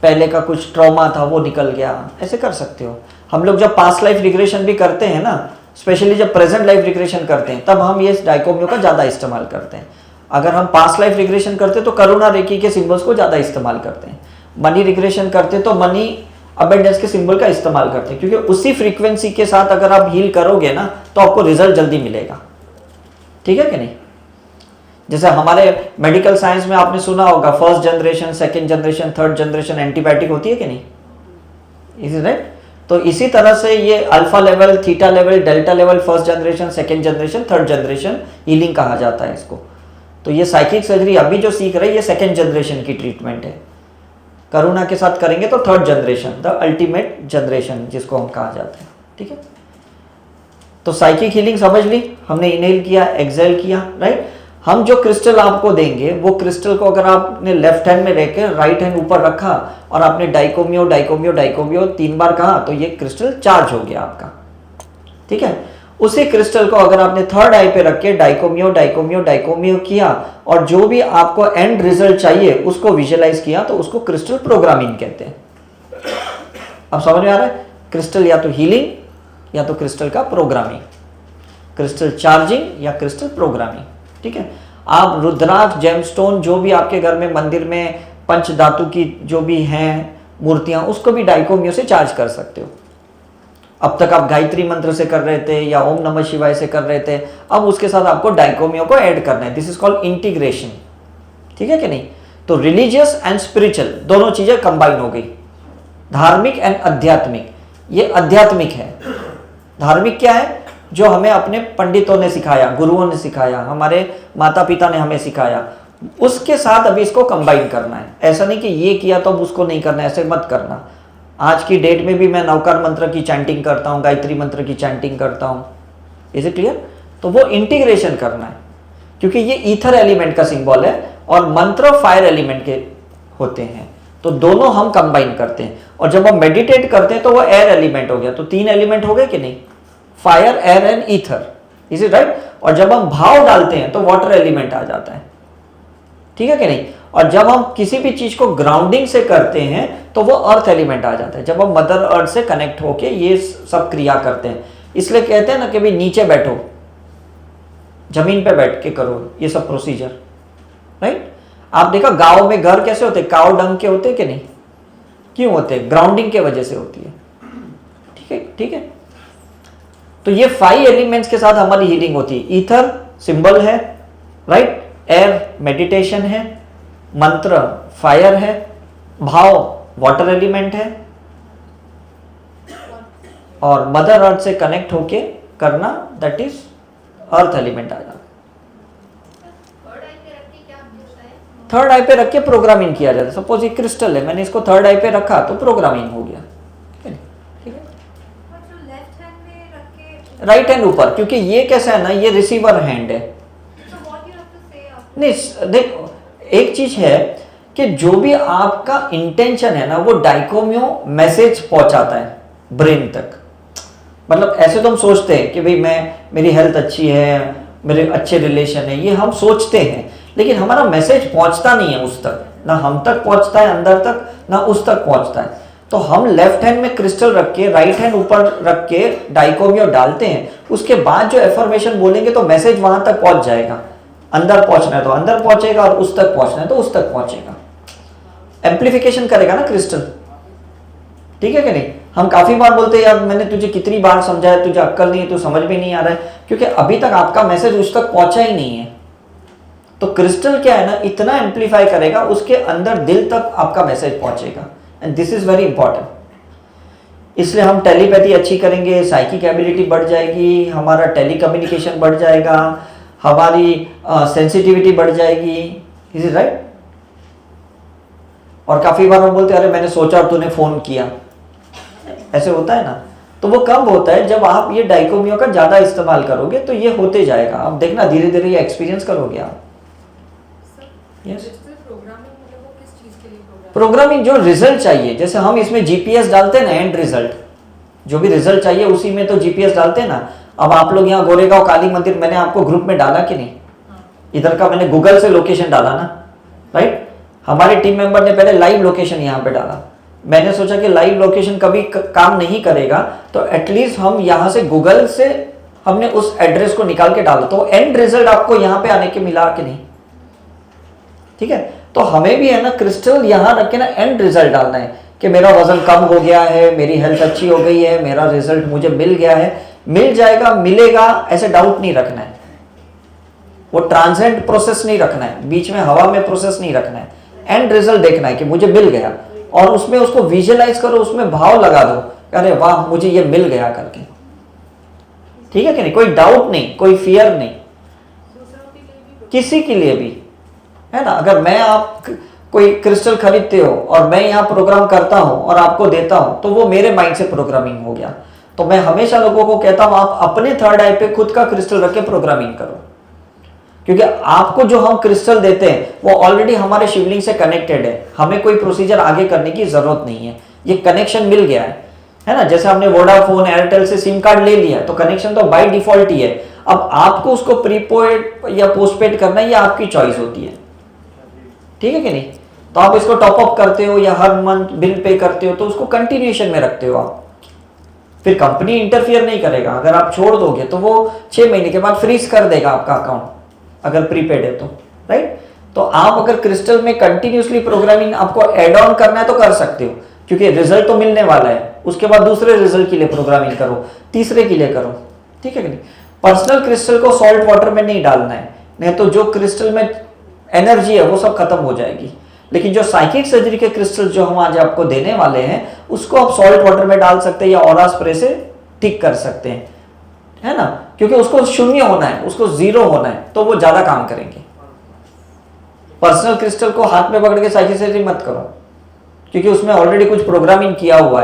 पहले का कुछ ट्रॉमा था वो निकल गया, ऐसे कर सकते हो। हम लोग जब पास्ट लाइफ रिग्रेशन भी करते हैं ना, स्पेशली जब प्रेजेंट लाइफ रिग्रेशन करते हैं, तब हम ये डाइकोमियो का ज़्यादा इस्तेमाल करते हैं। अगर हम पास्ट लाइफ रिग्रेशन करते तो करुणा रेकी के सिंबल्स को ज़्यादा इस्तेमाल करते हैं। मनी रिग्रेशन करते तो मनी अबेंडेंस के सिंबल का इस्तेमाल करते हैं, क्योंकि उसी फ्रीक्वेंसी के साथ अगर आप हील करोगे ना, तो आपको रिजल्ट जल्दी मिलेगा। ठीक है कि नहीं? जैसे हमारे मेडिकल साइंस में आपने सुना होगा, first generation, second generation, third generation antibiotic होती है कि नहीं? Is right? तो इसी तरह से ये alpha level, theta level, delta level, first generation, second generation, third generation healing कहा जाता है इसको। तो ये साइकिक सर्जरी अभी जो सीख रहे हैं, ये सेकंड जनरेशन की ट्रीटमेंट है। करुणा के साथ करेंगे तो third generation, the ultimate generation जिसको हम कहा जाता है। ठीक है, तो साइकिक हीलिंग समझ ली हमने, इनहेल किया, एक्सहेल किया, राइट। हम जो क्रिस्टल आपको देंगे, वो क्रिस्टल को अगर आपने लेफ्ट हैंड में रख राइट हैंड ऊपर रखा और आपने डाइकोमियो डाइकोमियो डाइकोमियो 3 बार कहा, तो ये क्रिस्टल चार्ज हो गया आपका। ठीक है, उसी क्रिस्टल को अगर आपने थर्ड आई पे रख के डाइकोमियो डाइकोमियो डाइकोमियो किया और जो भी आपको एंड रिजल्ट चाहिए उसको विजुअलाइज किया, तो उसको क्रिस्टल प्रोग्रामिंग कहते हैं। अब समझ में आ रहा है? क्रिस्टल या तो हीलिंग या तो क्रिस्टल का प्रोग्रामिंग, क्रिस्टल चार्जिंग या क्रिस्टल प्रोग्रामिंग। ठीक है, आप रुद्राक्ष, जेमस्टोन, जो भी आपके घर में मंदिर में पंच धातु की जो भी हैं मूर्तियां, उसको भी डाइकोमियो से चार्ज कर सकते हो। अब तक आप गायत्री मंत्र से कर रहे थे या ओम नमः शिवाय से कर रहे थे, अब उसके साथ आपको डाइकोमियो को ऐड करना है। This is called integration. ठीक है कि नहीं? तो रिलीजियस एंड स्पिरिचुअल दोनों चीजें कंबाइन हो गई, धार्मिक एंड आध्यात्मिक। ये आध्यात्मिक है। धार्मिक क्या है? जो हमें अपने पंडितों ने सिखाया, गुरुओं ने सिखाया, हमारे माता पिता ने हमें सिखाया, उसके साथ अभी इसको कंबाइन करना है। ऐसा नहीं कि ये किया तो अब उसको नहीं करना, ऐसे मत करना। आज की डेट में भी मैं नवकार मंत्र की चैंटिंग करता हूँ, गायत्री मंत्र की चैंटिंग करता हूँ। Is it clear? तो वो इंटीग्रेशन करना है, क्योंकि ये ईथर एलिमेंट का सिंबल है और मंत्र फायर एलिमेंट के होते हैं, तो दोनों हम कंबाइन करते हैं। और जब हम मेडिटेट करते हैं तो वो एयर एलिमेंट हो गया, तो 3 एलिमेंट हो गए कि नहीं? Fire, air and ether. Is it right? और जब हम भाव डालते हैं तो वाटर एलिमेंट आ जाता है। ठीक है कि नहीं? और जब हम किसी भी चीज को ग्राउंडिंग से करते हैं तो वो अर्थ एलिमेंट आ जाता है, जब हम मदर अर्थ से कनेक्ट होके ये सब क्रिया करते हैं। इसलिए कहते हैं ना कि भाई नीचे बैठो, जमीन पे बैठ के करो ये सब प्रोसीजर, राइट। आप देखा गांव में घर कैसे होते, काव डंग के होते कि नहीं? क्यों होते? ग्राउंडिंग के वजह से होती है। ठीक है, ठीक है। तो ये 5 एलिमेंट्स के साथ हमारी हीलिंग होती है। ईथर सिंबल है, राइट, एयर मेडिटेशन है, मंत्र फायर है, भाव वाटर एलिमेंट है, और मदर अर्थ से कनेक्ट होके करना, दैट इज अर्थ एलिमेंट आ जाता है। थर्ड आई पे रख के प्रोग्रामिंग किया जाता है। सपोज ये क्रिस्टल है, मैंने इसको थर्ड आई पे रखा तो प्रोग्रामिंग हो गया। ठीक है, राइट हैंड ऊपर, क्योंकि ये कैसा है ना, ये रिसीवर हैंड है। नहीं देखो, एक चीज है कि जो भी आपका इंटेंशन है ना, वो डाइकोमियो मैसेज पहुंचाता है ब्रेन तक। मतलब ऐसे तो हम सोचते हैं कि भाई मेरी हेल्थ अच्छी है, मेरे अच्छे रिलेशन है, ये हम सोचते हैं, लेकिन हमारा मैसेज पहुंचता नहीं है उस तक, ना हम तक पहुंचता है अंदर तक, ना उस तक पहुंचता है। तो हम लेफ्ट हैंड में क्रिस्टल रख के, राइट हैंड ऊपर रख के डाइकोमियो डालते हैं, उसके बाद जो एफर्मेशन बोलेंगे तो मैसेज वहां तक पहुंच जाएगा। अंदर पहुंचना है तो अंदर पहुंचेगा, और उस तक पहुंचना है तो उस तक पहुंचेगा। एम्प्लीफिकेशन करेगा ना क्रिस्टल। ठीक है कि नहीं? हम काफी बार बोलते हैं यार मैंने तुझे कितनी बार समझाया, तुझे अक्ल नहीं है, तू समझ में नहीं आ रहा है, क्योंकि अभी तक आपका मैसेज उस तक पहुंचा ही नहीं है। तो क्रिस्टल क्या है ना, इतना एम्प्लीफाई करेगा, उसके अंदर दिल तक आपका मैसेज पहुंचेगा। And this is very important. इसलिए हम टेलीपैथी अच्छी करेंगे, साइकिक एबिलिटी बढ़ जाएगी, हमारा टेली कम्युनिकेशन बढ़ जाएगा, हमारी सेंसिटिविटी बढ़ जाएगी। Is it right? और काफी बार हम बोलते हैं अरे मैंने सोचा और तूने फोन किया, ऐसे होता है ना। तो वो कब होता है, जब आप ये डाइकोमियो का ज्यादा इस्तेमाल करोगे तो ये होते जाएगा। आप देखना धीरे धीरे ये एक्सपीरियंस करोगे आप। यस, प्रोग्रामिंग जो रिजल्ट चाहिए, जैसे हम इसमें जीपीएस डालते हैं ना, एंड रिजल्ट जो भी रिजल्ट चाहिए उसी में तो जीपीएस डालते हैं ना। अब आप लोग यहाँ गोरेगांव काली मंदिर मैंने आपको ग्रुप में डाला कि नहीं, इधर का मैंने गूगल से लोकेशन डाला ना, राइट। हमारे टीम मेंबर ने पहले लाइव लोकेशन यहाँ पे डाला। मैंने सोचा कि लाइव लोकेशन कभी काम नहीं करेगा, तो एटलीस्ट हम यहाँ से गूगल से हमने उस एड्रेस को निकाल के डाला, तो एंड रिजल्ट आपको यहाँ पे आने के मिला कि नहीं, ठीक है। तो हमें भी है ना क्रिस्टल यहाँ रख के ना एंड रिजल्ट डालना है कि मेरा वजन कम हो गया है, मेरी हेल्थ अच्छी हो गई है, मेरा रिजल्ट मुझे मिल गया है। मिल जाएगा, मिलेगा, ऐसे डाउट नहीं रखना है। वो ट्रांजेंट प्रोसेस नहीं रखना है, बीच में हवा में प्रोसेस नहीं रखना है। एंड रिजल्ट देखना है कि मुझे मिल गया, और उसमें उसको विजुअलाइज करो, उसमें भाव लगा दो, अरे वाह मुझे ये मिल गया करके, ठीक है कि नहीं। कोई डाउट नहीं, कोई फियर नहीं, किसी के लिए भी, है ना। अगर मैं आप कोई क्रिस्टल खरीदते हो और मैं यहाँ प्रोग्राम करता हूँ और आपको देता हूँ, तो वो मेरे माइंड से प्रोग्रामिंग हो गया। तो मैं हमेशा लोगों को कहता हूँ आप अपने थर्ड आई पे खुद का क्रिस्टल रख के प्रोग्रामिंग करो, क्योंकि आपको जो हम क्रिस्टल देते हैं वो ऑलरेडी हमारे शिवलिंग से कनेक्टेड है। हमें कोई प्रोसीजर आगे करने की जरूरत नहीं है, ये कनेक्शन मिल गया है ना। जैसे हमने वोडाफोन एयरटेल से सिम कार्ड ले लिया, तो कनेक्शन तो बाय डिफॉल्ट ही है। अब आपको उसको प्रीपेड या पोस्टपेड करना, ये आपकी चॉइस होती है, ठीक है कि नहीं। तो आप इसको टॉप अप करते हो या हर मंथ बिल पे करते हो, तो उसको कंटिन्यूएशन में रखते हो आप, फिर कंपनी इंटरफियर नहीं करेगा। अगर आप छोड़ दोगे तो वो 6 महीने के बाद फ्रीज कर देगा आपका अकाउंट, अगर प्रीपेड है तो, राइट। तो आप अगर क्रिस्टल में कंटिन्यूसली प्रोग्रामिंग आपको एड ऑन करना है तो कर सकते हो, क्योंकि रिजल्ट तो मिलने वाला है। उसके बाद दूसरे रिजल्ट के लिए प्रोग्रामिंग करो, तीसरे के लिए करो, ठीक है कि नहीं। पर्सनल क्रिस्टल को सॉल्ट वाटर में नहीं डालना है, नहीं तो जो क्रिस्टल में एनर्जी है वो सब खत्म हो जाएगी। लेकिन जो साइकिक सर्जरी के क्रिस्टल जो हम आज आपको देने वाले हैं, उसको आप सॉल्ट वाटर में डाल सकते हैं या ऑरा स्प्रे से ठीक कर सकते हैं, है ना। क्योंकि उसको शून्य होना है, उसको जीरो होना है, तो वो ज्यादा काम करेंगे। पर्सनल क्रिस्टल को हाथ में पकड़ के साइकिक सर्जरी मत करो, क्योंकि उसमें ऑलरेडी कुछ प्रोग्रामिंग किया हुआ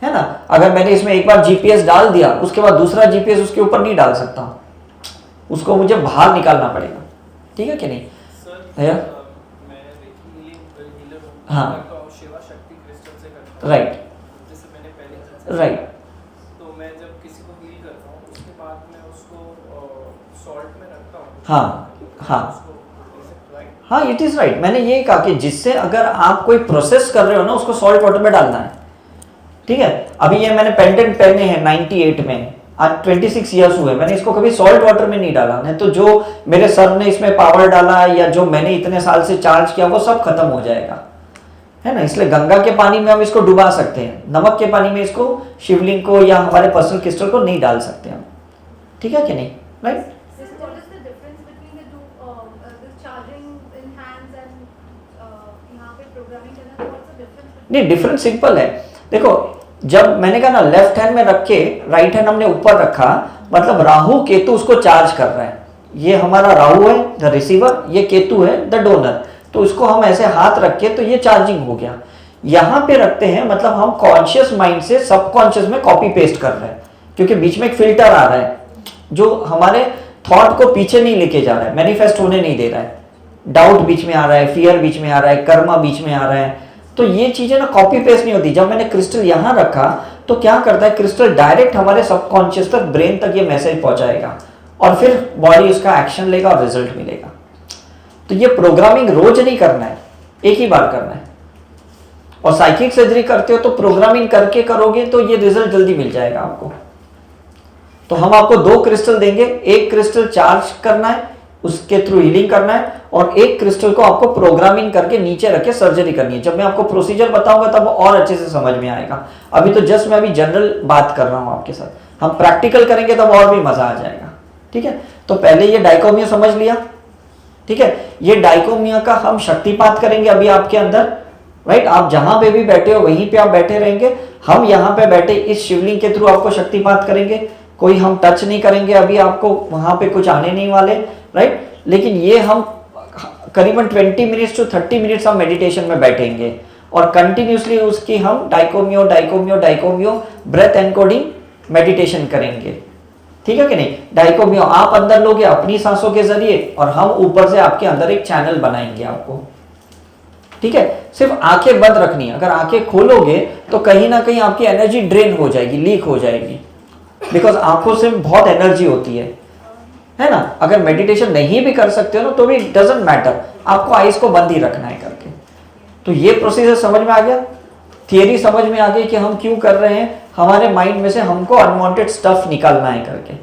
है ना। अगर मैंने इसमें एक बार जीपीएस डाल दिया, उसके बाद दूसरा जीपीएस उसके ऊपर नहीं डाल सकता, उसको मुझे बाहर निकालना पड़ेगा, ठीक है कि नहीं भैया। हाँ, राइट राइट। तो मैं जब किसी को हील करता हूँ उसके बाद मैं उसको सॉल्ट में रखता हूँ। हाँ हाँ हाँ, इट इज राइट। मैंने ये कहा कि जिससे अगर आप कोई प्रोसेस कर रहे हो ना, उसको सॉल्ट वाटर में डालना है, ठीक है। अभी ये मैंने पेंडेंट पहने हैं 98 में, आज 26 ईयर्स हुए, मैंने इसको कभी सॉल्ट वाटर में नहीं डाला। नहीं तो जो मेरे सर ने इसमें पावर डाला या जो मैंने इतने साल से चार्ज किया वो सब खत्म हो जाएगा, है ना। इसलिए गंगा के पानी में हम इसको डुबा सकते हैं, नमक के पानी में इसको शिवलिंग को या हमारे पर्सनल क्रिस्टल को नहीं डाल सकते हम, ठीक है कि नहीं, राइट। नहीं, डिफरेंस सिंपल है। देखो, जब मैंने कहा ना लेफ्ट हैंड में रख के राइट हैंड हमने ऊपर रखा, मतलब राहु केतु उसको चार्ज कर रहा है। ये हमारा राहु है द रिसीवर, ये केतु है द डोनर। तो इसको हम ऐसे हाथ रख के, तो ये चार्जिंग हो गया। यहाँ पे रखते हैं, मतलब हम कॉन्शियस माइंड से सबकॉन्शियस में कॉपी पेस्ट कर रहे हैं, क्योंकि बीच में एक फिल्टर आ रहा है जो हमारे थॉट को पीछे नहीं लेके जा रहा है, मैनिफेस्ट होने नहीं दे रहा है। डाउट बीच में आ रहा है, फियर बीच में आ रहा है, कर्मा बीच में आ रहा है, तो ये चीजें ना कॉपी पेस्ट नहीं होती। जब मैंने क्रिस्टल यहाँ रखा तो क्या करता है, क्रिस्टल डायरेक्ट हमारे सबकॉन्शियस तक, ब्रेन तक ये मैसेज पहुंचाएगा, और फिर बॉडी उसका एक्शन लेगा और रिजल्ट मिलेगा। तो ये प्रोग्रामिंग रोज नहीं करना है, एक ही बार करना है। और साइकिक सर्जरी करते हो तो प्रोग्रामिंग करके करोगे तो ये रिजल्ट जल्दी मिल जाएगा आपको। तो हम आपको 2 क्रिस्टल देंगे, एक क्रिस्टल चार्ज करना है, उसके थ्रू हीलिंग करना है, और एक क्रिस्टल को आपको प्रोग्रामिंग करके नीचे रख के सर्जरी करनी है। जब मैं आपको प्रोसीजर बताऊंगा तब और अच्छे से समझ में आएगा। अभी तो जस्ट मैं अभी जनरल बात कर रहा हूं आपके साथ, हम प्रैक्टिकल करेंगे तब और भी मजा आ जाएगा, ठीक है। तो पहले ये डाइकोमिया समझ लिया, ठीक है। ये डाइकोमिया का हम शक्तिपात करेंगे अभी आपके अंदर, राइट। आप जहां पे भी बैठे हो वहीं पे आप बैठे रहेंगे, हम यहाँ पे बैठे इस शिवलिंग के थ्रू आपको शक्तिपात करेंगे। कोई हम टच नहीं करेंगे अभी, आपको वहां पे कुछ आने नहीं वाले, राइट। लेकिन ये हम करीबन 20 मिनट्स टू 30 मिनट्स हम मेडिटेशन में बैठेंगे और कंटिन्यूसली उसकी हम डाइकोमियो डाइकोमियो डाइकोमियो ब्रेथ एनकोडिंग मेडिटेशन करेंगे, ठीक है कि नहीं। डाइकोमियो आप अंदर लोगे अपनी सांसों के जरिए और हम ऊपर से आपके अंदर एक चैनल बनाएंगे आपको, ठीक है। सिर्फ आंखें बंद रखनी है, अगर आंखें खोलोगे तो कहीं ना कहीं आपकी एनर्जी ड्रेन हो जाएगी, लीक हो जाएगी, बिकॉज आंखों से बहुत एनर्जी होती है ना। अगर मेडिटेशन नहीं भी कर सकते हो ना तो भी डजंट मैटर, आपको आइज को बंद ही रखना है करके। तो ये प्रोसीजर समझ में आ गया, थियरी समझ में आ गई कि हम क्यों कर रहे हैं, हमारे माइंड में से हमको अनवांटेड स्टफ निकालना है करके।